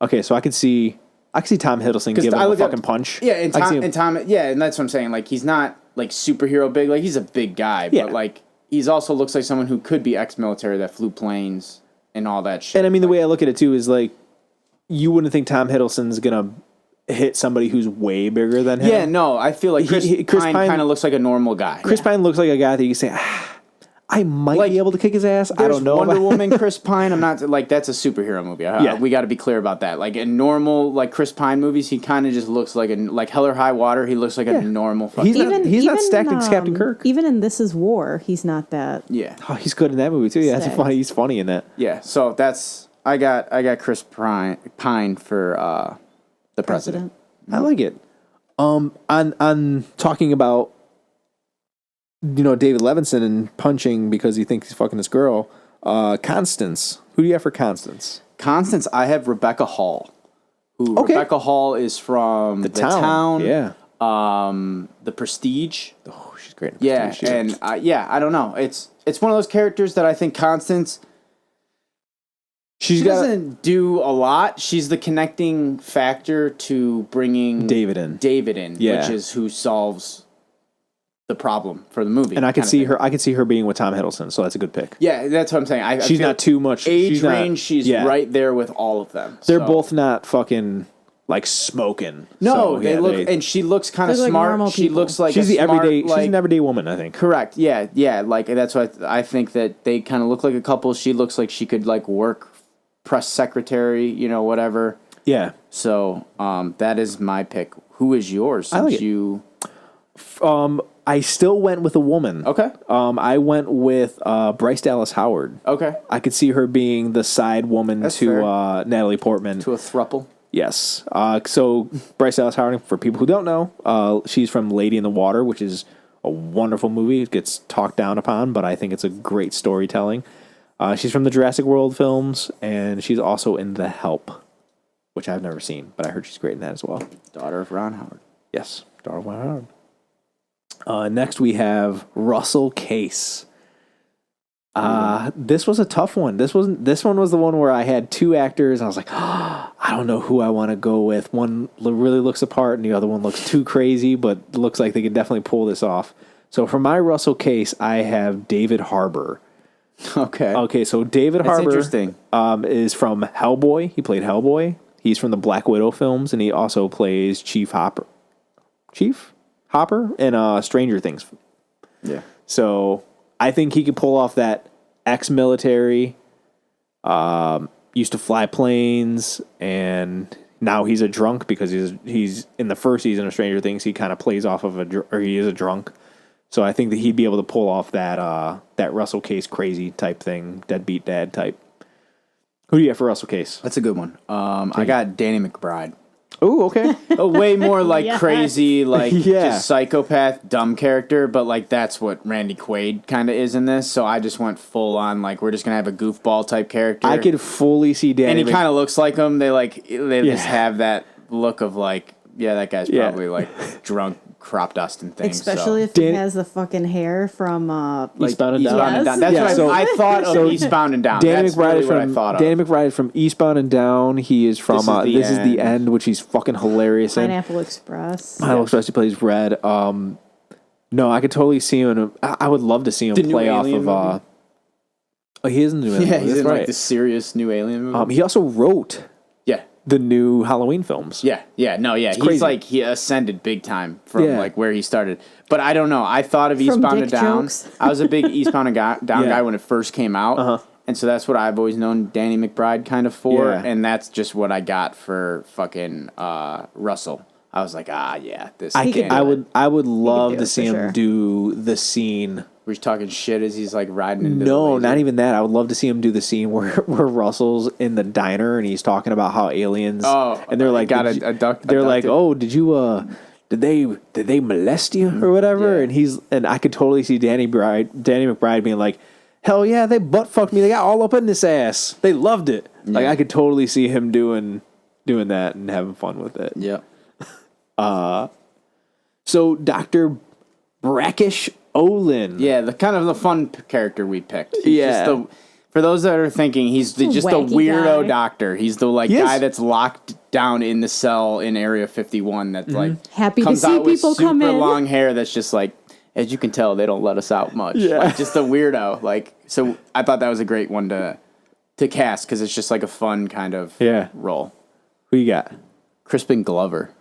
Okay, so I could see Tom Hiddleston give him a fucking punch. Yeah, and Tom, and that's what I'm saying. Like he's not like superhero big. Like he's a big guy, but like he's also looks like someone who could be ex-military that flew planes and all that shit. And I mean, the way I look at it too is like you wouldn't think Tom Hiddleston's gonna hit somebody who's way bigger than him. Yeah, no, I feel like Chris Pine kind of looks like a normal guy. Chris Pine looks like a guy that you say, I might be able to kick his ass. I don't know. Wonder Woman, Chris Pine. I'm not like that's a superhero movie. We got to be clear about that. Like in normal like Chris Pine movies, he kind of just looks like Hell or High Water. He looks like a normal. He's not stacked as Captain Kirk. Even in This Is War, he's not that. Yeah. Oh, he's good in that movie too. Yeah, that's funny. He's funny in that. Yeah. So that's I got Chris Pine for the president. I like it. On talking about David Levinson and punching because he thinks he's fucking this girl. Constance. Who do you have for Constance? Constance, I have Rebecca Hall. Rebecca Hall is from The Town. Yeah. The Prestige. Oh, she's great. Yeah, and I don't know. It's one of those characters that I think Constance. She doesn't do a lot. She's the connecting factor to bringing David in, which is who solves the problem for the movie. And I could see her being with Tom Hiddleston, so that's a good pick. Yeah, that's what I'm saying. She's not too much age range. She's right there with all of them. They're both not fucking like smoking. No, they look, and she looks kind of smart. Like she looks like she's she's an everyday woman, I think. Correct. Yeah. Like that's what I think that they kind of look like a couple. She looks like she could like work press secretary, whatever. Yeah. So that is my pick. Who is yours? I like it. I still went with a woman. Okay. I went with Bryce Dallas Howard. Okay. I could see her being the side woman to Natalie Portman. To a throuple. Yes. So Bryce Dallas Howard, for people who don't know, she's from Lady in the Water, which is a wonderful movie. It gets talked down upon, but I think it's a great storytelling. She's from the Jurassic World films, and she's also in The Help, which I've never seen, but I heard she's great in that as well. Daughter of Ron Howard. Yes, daughter of Ron Howard. Next, we have Russell Case. This was a tough one. This one was the one where I had two actors. And I was like, I don't know who I want to go with. One really looks apart, and the other one looks too crazy, but looks like they could definitely pull this off. So for my Russell Case, I have David Harbour. Okay. So David Harbour interesting. Is from Hellboy. He played Hellboy. He's from the Black Widow films, and he also plays Chief Hopper in Stranger Things. Yeah. So I think he could pull off that ex-military, used to fly planes, and now he's a drunk because he's in the first season of Stranger Things. He kind of plays off of he is a drunk. So I think that he'd be able to pull off that Russell Case crazy type thing, deadbeat dad type. Who do you have for Russell Case? That's a good one. I got Danny McBride. Oh, okay. A way more like crazy, like Yeah. just psychopath, dumb character, but like that's what Randy Quaid kind of is in this. So I just went full on like we're just gonna have a goofball type character. I could fully see Danny. And he kind of looks like him. They just have that look of like, yeah, that guy's probably like drunk, crop dust and things. Especially if he has the fucking hair from Eastbound and Down. Eastbound and Down. That's what I thought of Eastbound and Down. Danny That's McBride really is what from I thought of. Danny McBride is from Eastbound and Down. He is from This Is the End, which he's fucking hilarious in. Pineapple Express. Pineapple Express. He plays Red. No, I could totally see him. I would love to see him play off of. Oh, he is in the new Alien movie. He's That's in right. like the serious new Alien movie. He also wrote Yeah. the new Halloween films. Yeah. He's crazy. like, he ascended big time from like where he started. But I don't know. I thought of Eastbound and Down. Jokes. I was a big Eastbound and Down guy when it first came out. Uh-huh. And so that's what I've always known Danny McBride kind of for. Yeah. And that's just what I got for fucking Russell. I was like, this. I would love do to it see for him sure. do the scene. We're talking shit as he's like riding into the No, laser. not even that. I would love to see him do the scene where Russell's in the diner and he's talking about how aliens. And they're like, got they're like, oh, did you did they molest you or whatever? Yeah. And I could totally see Danny McBride being like, hell yeah, they butt fucked me. They got all up in this ass. They loved it. Yeah. Like I could totally see him doing that and having fun with it. Yeah. So Dr. Brakish Olin. Yeah, the kind of the fun character we picked. He's Yeah. just for those that are thinking, he's just a wacky weirdo guy. doctor. He's the guy that's locked down in the cell in Area 51 that Happy to comes see out with people super come in. long hair that's just like, as you can tell, they don't let us out much. Yeah. Like, just a weirdo. So I thought that was a great one to cast because it's just like a fun kind of role. Who you got? Crispin Glover.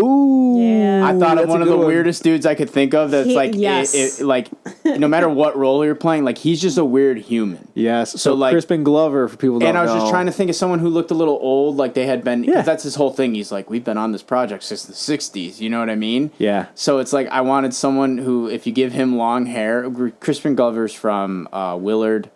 Ooh. Yeah. I thought of that's one a of the good one. weirdest dudes I could think of. That's like no matter what role you're playing, like he's just a weird human. Yes. So like Crispin Glover, for people who don't And I was know. just trying to think of someone who looked a little old, like they had been. Yeah. Because that's his whole thing. He's like, we've been on this project since the '60s. You know what I mean? Yeah. So it's like I wanted someone who, if you give him long hair, Crispin Glover's from Willard.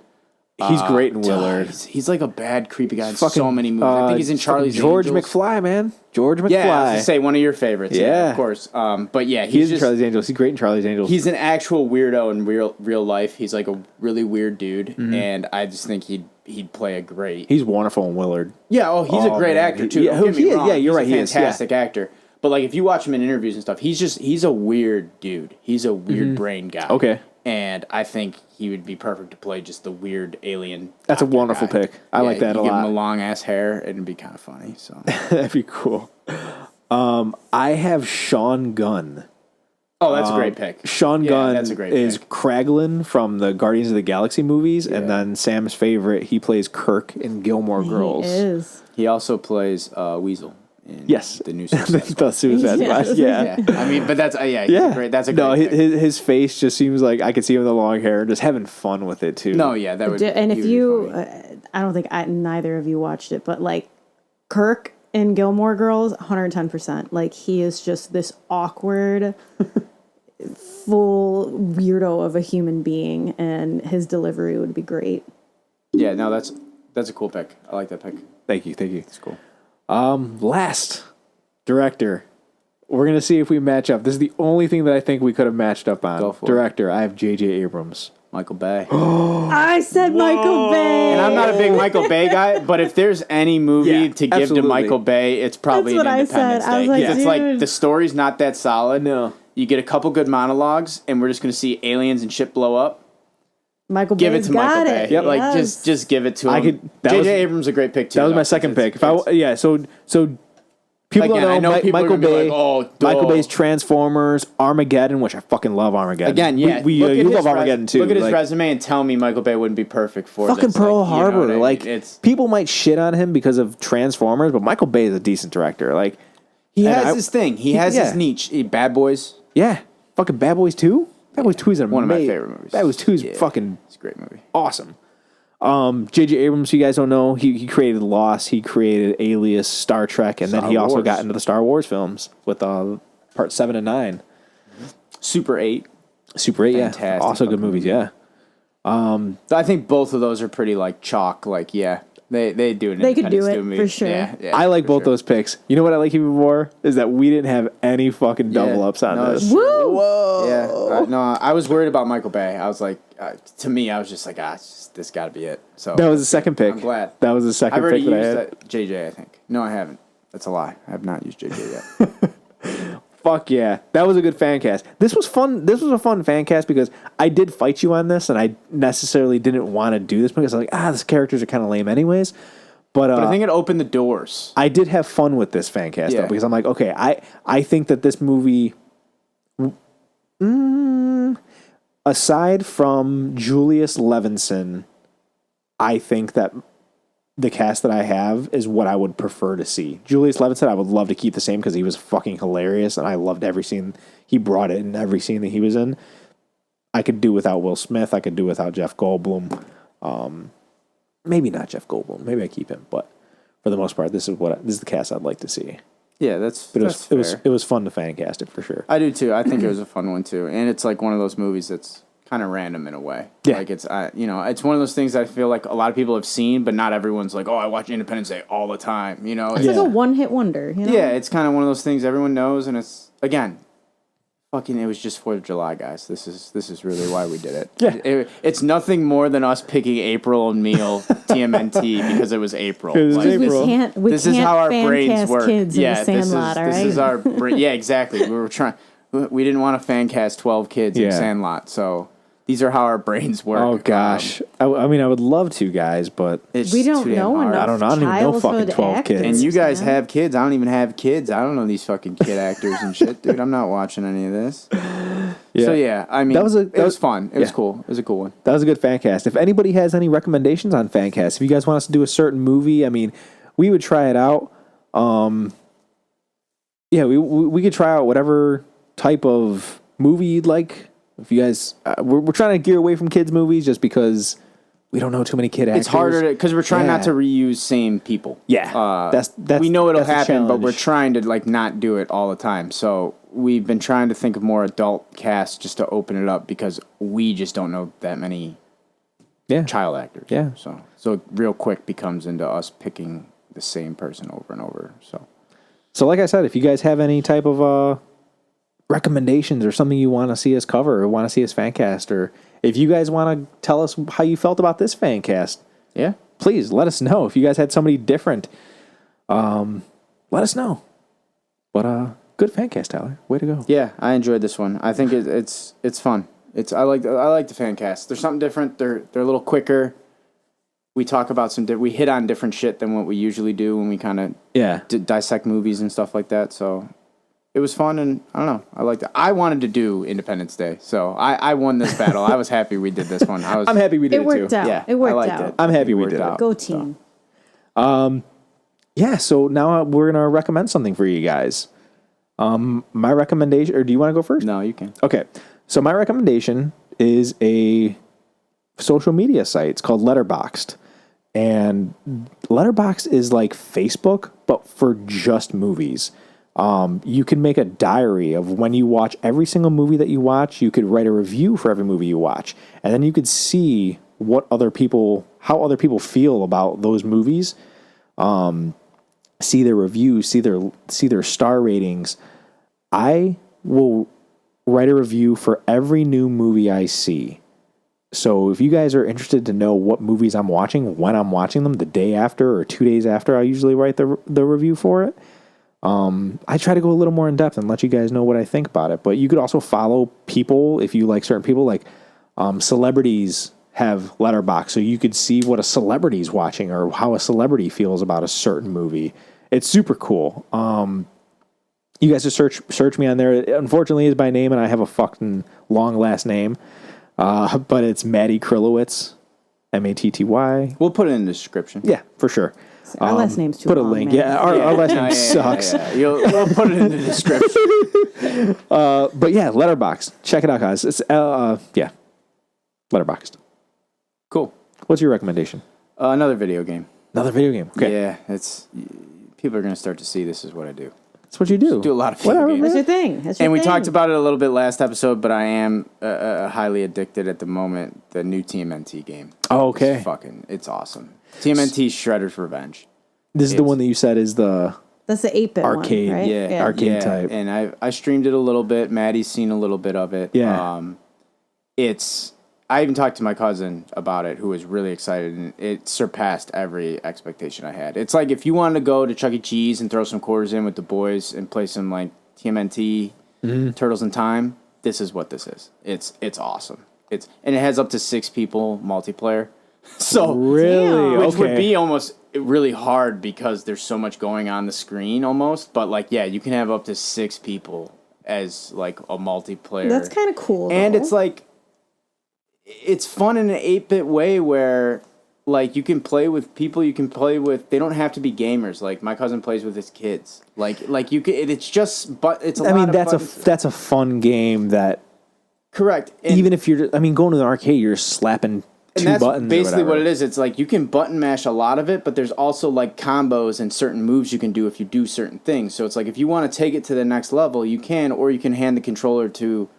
He's great in Willard. He's like a bad, creepy guy in so many movies. I think he's in fucking Charlie's George Angels. McFly, man. George McFly. Yeah, I was gonna say one of your favorites. Yeah, Yeah. of course. But yeah, He's in just, Charlie's Angels. He's great in Charlie's Angels. he's an actual weirdo in real life. He's like a really weird dude, and I just think he'd play a great. He's wonderful in Willard. Yeah, he's a great man. actor too. Yeah, Don't get me he is. wrong. Yeah, you're He's right, a he is, yeah. fantastic actor. But like, if you watch him in interviews and stuff, he's a weird dude. He's a weird brain guy. Okay. and I think he would be perfect to play just the weird alien. That's a doctor wonderful guy. pick. I like that a Give him lot. a long ass hair, and it'd be kind of funny. So That'd be cool. I have Sean Gunn. that's a great pick. Sean Gunn that's a great is pick. Kraglin from the Guardians of the Galaxy movies, and then Sam's favorite, he plays Kirk in Gilmore Girls. He is. He also plays Weasel in Yes. the new Suicide Squad. The Suicide Squad, yeah. Yeah, I mean, but that's he's a great. That's a great. No, pick. his face just seems like I could see him with the long hair, just having fun with it too. No, yeah, that would. And if he would be you, funny. I don't think neither of you watched it, but like Kirk in Gilmore Girls, 110%. Like he is just this awkward, full weirdo of a human being, and his delivery would be great. Yeah, no, that's a cool pick. I like that pick. Thank you. It's cool. Last director. We're gonna see if we match up. This is the only thing that I think we could have matched up on. Go for it. Director. I have J.J. Abrams. Michael Bay. I said Michael Bay. And I'm not a big Michael Bay guy, but if there's any movie Yeah, to give absolutely. to Michael Bay, it's probably That's what an I Independence said. I was Day. like, 'Cause it's like dude. the story's not that solid. No. You get a couple good monologues, and we're just going to see aliens and shit blow up. Michael Give it Bay's to Michael got Bay. it. Yep. Like Yes. just give it to him. I could- that J.J. was- Abrams is a great pick too. That was my though, second 'cause pick. it's- So people Again, I don't know know people are Michael gonna be Bay. like, "Oh, Michael duh." Bay's Transformers, Armageddon, which I fucking love Armageddon. Again, yeah. we look at you his love Armageddon too. Look at his Like, resume and tell me Michael Bay wouldn't be perfect for fucking this. Pearl Like, you know Harbor. what I mean? Like it's people might shit on him because of Transformers, but Michael Bay is a decent director. Like he and has I- his thing. He has his yeah. niche. Bad Boys. yeah, fucking Bad Boys 2? Bad Boys 2 is One of my favorite movies. Bad Boys 2 is Yeah. fucking It's a great movie. awesome. J.J. Abrams, you guys don't know, he created Lost, he created Alias, Star Trek, and then Star he also Wars. got into the Star Wars films with part 7 and 9. Super 8. Super 8, yeah. Fantastic Also good fucking movies, movie. yeah. I think both of those are pretty like chalk. Like, yeah, they do it. They could do it, for sure. Yeah, I like for both sure. those picks. You know what I like even more? Is that we didn't have any fucking double ups on No, this. it's- Woo! Whoa. Yeah, no, I was worried about Michael Bay. I was like, to me, I was just like, this got to be it. So That was the second pick. I'm glad. That was the I've second already pick that I used had. that JJ. I think. No, I haven't. That's a lie. I have not used JJ yet. Fuck yeah. That was a good fan cast. This was fun. This was a fun fan cast because I did fight you on this and I necessarily didn't want to do this because I was like, these characters are kind of lame anyways. But But I think it opened the doors. I did have fun with this fan cast though, Yeah. because I'm like, okay, I think that this movie, aside from Julius Levinson, I think that the cast that I have is what I would prefer to see. Julius Levinson, I would love to keep the same because he was fucking hilarious and I loved every scene. He brought it in every scene that he was in. I could do without Will Smith. I could do without Jeff Goldblum. Maybe not Jeff Goldblum. Maybe I keep him, but for the most part, this is the cast I'd like to see. Yeah, that's But that's fair. it was fun to fan cast it for sure. I do too. I think it was a fun one too, and it's like one of those movies that's kind of random in a way. Yeah. Like it's it's one of those things I feel like a lot of people have seen, but not everyone's like, oh, I watch Independence Day all the time. You know, It's like a one-hit wonder. You know? yeah, it's kind of one of those things everyone knows, and it's again, fucking. It was just 4th of July, guys. This is really why we did it. Yeah. It's nothing more than us picking April and Meal TMNT because it was April. It was Like, April. We this can't is how our fan brains cast work. kids Yeah, in the Sandlot, all right? this is our yeah, exactly. We were trying. We didn't want to fan cast 12 kids in Yeah. Sandlot, so these are how our brains work. Oh gosh, I mean, I would love to, guys, but It's We don't too damn know hard. enough. I don't know. I don't even know fucking childhood 12 kids. actors, And you guys man. have kids. I don't even have kids. I don't know these fucking kid actors and shit, dude. I'm not watching any of this. yeah. So yeah, I mean, That was it was fun. It was yeah. cool. It was a cool one. That was a good fan cast. If anybody has any recommendations on fan cast, if you guys want us to do a certain movie, I mean, we would try it out. Yeah, we could try out whatever type of movie you'd like. If you guys, we're trying to gear away from kids movies just because we don't know too many kid actors. It's harder because we're trying not Yeah. to reuse same people. Yeah, that's we know it'll that's a happen, but we're challenge. trying to like not do it all the time. So we've been trying to think of more adult casts just to open it up because we just don't know that many child actors. Yeah. So real quick becomes into us picking the same person over and over. So like I said, if you guys have any type of recommendations or something you want to see us cover or want to see us fan cast, or if you guys want to tell us how you felt about this fan cast, yeah, please let us know. If you guys had somebody different, let us know. But good fan cast, Tyler. Way to go. yeah, I enjoyed this one. I think it's fun. I like the FANcast. There's something different. They're a little quicker. We talk about we hit on different shit than what we usually do when we kind of dissect movies and stuff like that. So it was fun, and I don't know. I liked it. I wanted to do Independence Day, so I won this battle. I was happy we did this one. I'm happy we did it too. It worked out. Yeah, it worked out. I'm happy we did it. Go team. Yeah, so now we're going to recommend something for you guys. My recommendation, or do you want to go first? No, you can. Okay, so my recommendation is a social media site. It's called Letterboxd. And Letterboxd is like Facebook, but for just movies. You can make a diary of when you watch every single movie that you watch. You could write a review for every movie you watch. And then you could see how other people feel about those movies. See their reviews, see their star ratings. I will write a review for every new movie I see. So if you guys are interested to know what movies I'm watching, when I'm watching them, the day after or 2 days after, I usually write the review for it. I try to go a little more in depth and let you guys know what I think about it. But you could also follow people if you like certain people, like celebrities have Letterboxd, so you could see what a celebrity's watching or how a celebrity feels about a certain movie. It's super cool. You guys just search me on there. It, unfortunately, is by name, and I have a fucking long last name. But it's Matty Krillowitz, Matty. We'll put it in the description. Yeah, for sure. Our last name's too Put long, a link. man. Yeah, our last name sucks. We'll put it in the description. But yeah, Letterboxd. Check it out, guys. It's Letterboxd. Cool. What's your recommendation? Another video game. Another video game. Okay. Yeah, people are going to start to see this is what I do. That's what you do. Do a lot of video games. That's your thing. And we talked about it a little bit last episode, but I am highly addicted at the moment. The new TMNT game. Oh, okay. It's awesome. TMNT Shredder's Revenge. This is the one that you said is the... That's the 8-bit arcade, one, right? Yeah. Arcade type. And I streamed it a little bit. Maddie's seen a little bit of it. Yeah. I even talked to my cousin about it, who was really excited, and it surpassed every expectation I had. It's like if you wanted to go to Chuck E. Cheese and throw some quarters in with the boys and play some like TMNT, Turtles in Time, this is what this is. It's awesome. And it has up to 6 people multiplayer. So really, which would be almost really hard because there's so much going on the screen almost. But like, yeah, you can have up to 6 people as like a multiplayer. That's kind of cool. And though. it's like, it's fun in an 8-bit way where like you can play with people you can play with. They don't have to be gamers. Like my cousin plays with his kids. Like you can. It's just, but it's. That's a fun game that. Correct. Even if you're, going to the arcade, you're slapping two that's buttons. Basically, or what it is. It's like you can button mash a lot of it, but there's also like combos and certain moves you can do if you do certain things. So it's like if you want to take it to the next level, you can, or you can hand the controller to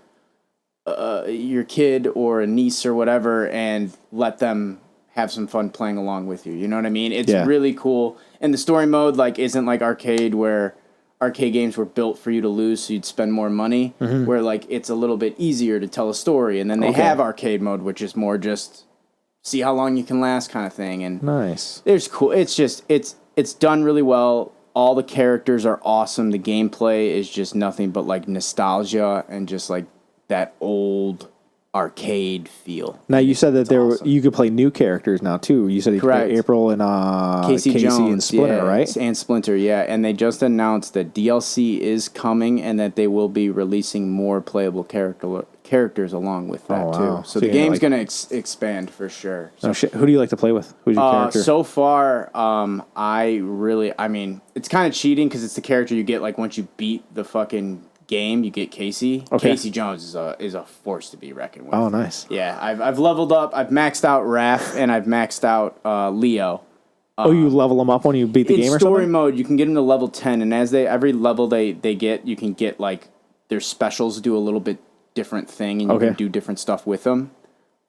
your kid or a niece or whatever and let them have some fun playing along with you. You know what I mean? It's really cool. And the story mode like isn't like arcade where arcade games were built for you to lose so you'd spend more money, where like it's a little bit easier to tell a story. And then they have arcade mode, which is more just see how long you can last kind of thing. And nice. There's cool. It's just it's done really well. All the characters are awesome. The gameplay is just nothing but like nostalgia and just like that old arcade feel. Now you said that you could play new characters now too. You said you could play April and Casey Jones and Splinter, right? And Splinter, yeah. And they just announced that DLC is coming and that they will be releasing more playable characters along with that too. So the game's going to expand for sure. So, Who do you like to play with? Who's your character? So far, it's kind of cheating because it's the character you get like once you beat the fucking game, you get Casey. Okay. Casey Jones is a force to be reckoned with. Oh, nice. Yeah, I've leveled up. I've maxed out Raph and I've maxed out Leo. You level them up when you beat the game or something? In story mode, you can get them to level 10, and as every level they get, you can get like their specials do a little bit different thing, and you can do different stuff with them.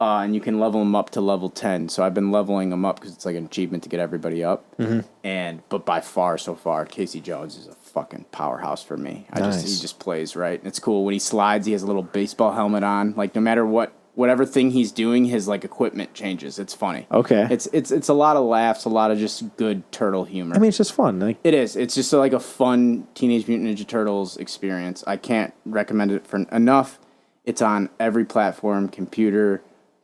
And you can level them up to level 10. So I've been leveling them up because it's like an achievement to get everybody up. But by far, so far, Casey Jones is a fucking powerhouse for me. He just plays right. And it's cool when he slides. He has a little baseball helmet on. Like no matter whatever thing he's doing, his like equipment changes. It's funny. Okay. It's a lot of laughs, a lot of just good turtle humor. It's just fun. Like it is. It's just like a fun Teenage Mutant Ninja Turtles experience. I can't recommend it for enough. It's on every platform, computer,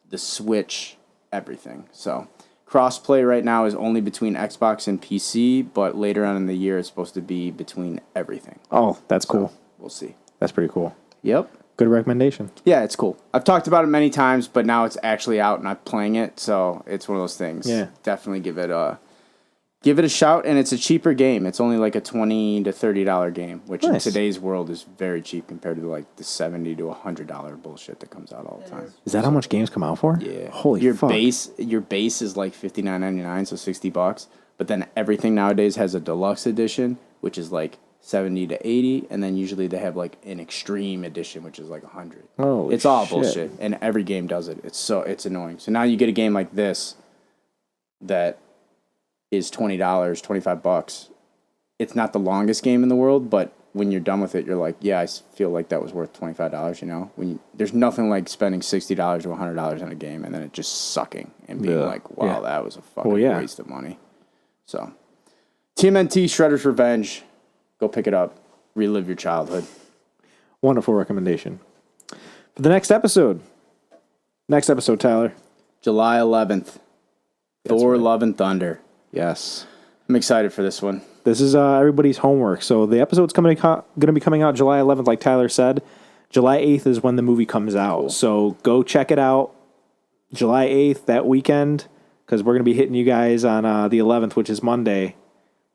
the Switch, everything. So crossplay right now is only between Xbox and PC, but later on in the year it's supposed to be between everything. Oh, that's cool. We'll see. That's pretty cool. Yep. Good recommendation. Yeah, it's cool. I've talked about it many times, but now it's actually out and I'm playing it, so it's one of those things. Yeah. Definitely give it a shout, and it's a cheaper game. It's only like a $20 to $30 game, which Nice. in today's world is very cheap compared to like the $70 to $100 bullshit that comes out all the time. Is that how much games come out for? Yeah. Holy your fuck. base is like $59.99, so $60, but then everything nowadays has a deluxe edition, which is like 70 to 80, and then usually they have like an extreme edition, which is like 100. Holy it's all shit. bullshit, and every game does it. It's annoying. So now you get a game like this that is $20, $25. It's not the longest game in the world, but when you're done with it, you're like, yeah, I feel like that was worth $25. You know, there's nothing like spending $60 to $100 on a game and then it just sucking and being like, wow, that was a fucking waste of money. So, TMNT Shredder's Revenge. Go pick it up. Relive your childhood. Wonderful recommendation. For the next episode, Tyler. July 11th. Thor, right. Love, and Thunder. Yes. I'm excited for this one. This is everybody's homework. So the episode's going to be coming out July 11th, like Tyler said. July 8th is when the movie comes out. Cool. So go check it out July 8th, that weekend, because we're going to be hitting you guys on the 11th, which is Monday,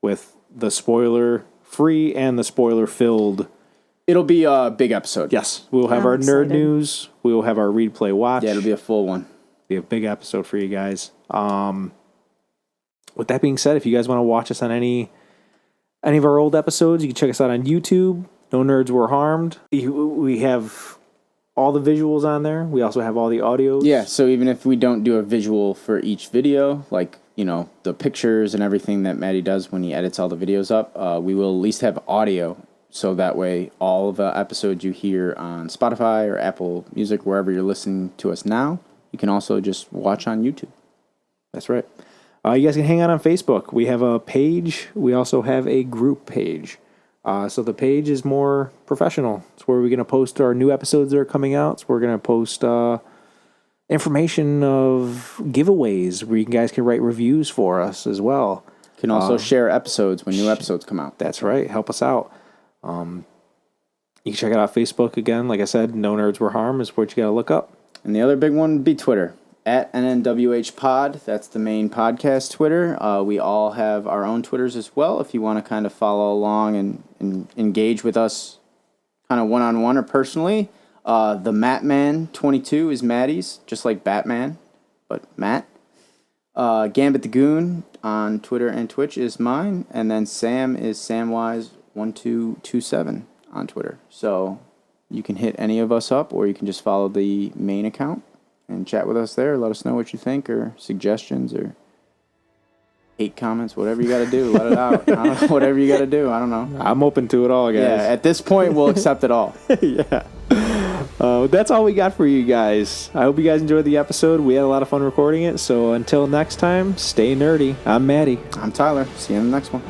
with the spoiler-free and the spoiler-filled. It'll be a big episode. Yes. We'll have our nerd news. We will have our read, play, watch. Yeah, it'll be a full one. Be a big episode for you guys. With that being said, if you guys want to watch us on any of our old episodes, you can check us out on YouTube. No Nerds Were Harmed. We have all the visuals on there. We also have all the audios. Yeah, so even if we don't do a visual for each video, like, you know, the pictures and everything that Maddie does when he edits all the videos up, we will at least have audio. So that way, all the episodes you hear on Spotify or Apple Music, wherever you're listening to us now, you can also just watch on YouTube. That's right. You guys can hang out on Facebook. We have a page. We also have a group page. So the page is more professional. It's where we're going to post our new episodes that are coming out. It's where we're going to post information of giveaways where you guys can write reviews for us as well. You can also share episodes when new episodes come out. That's right. Help us out. You can check it out Facebook again. Like I said, No Nerds Were Harmed is what you got to look up. And the other big one would be Twitter. At NNWH Pod. That's the main podcast Twitter. We all have our own Twitters as well if you want to kind of follow along and engage with us kind of one-on-one or personally. The Mattman22 is Maddie's, just like Batman, but Matt. Gambit the Goon on Twitter and Twitch is mine. And then Sam is Samwise1227 on Twitter. So you can hit any of us up or you can just follow the main account and chat with us there. Let us know what you think or suggestions or hate comments, whatever you got to do. Let it out. I don't know, whatever you got to do. I don't know. I'm open to it all, guys. Yeah, at this point, we'll accept it all. Yeah. That's all we got for you guys. I hope you guys enjoyed the episode. We had a lot of fun recording it. So until next time, stay nerdy. I'm Maddie. I'm Tyler. See you in the next one.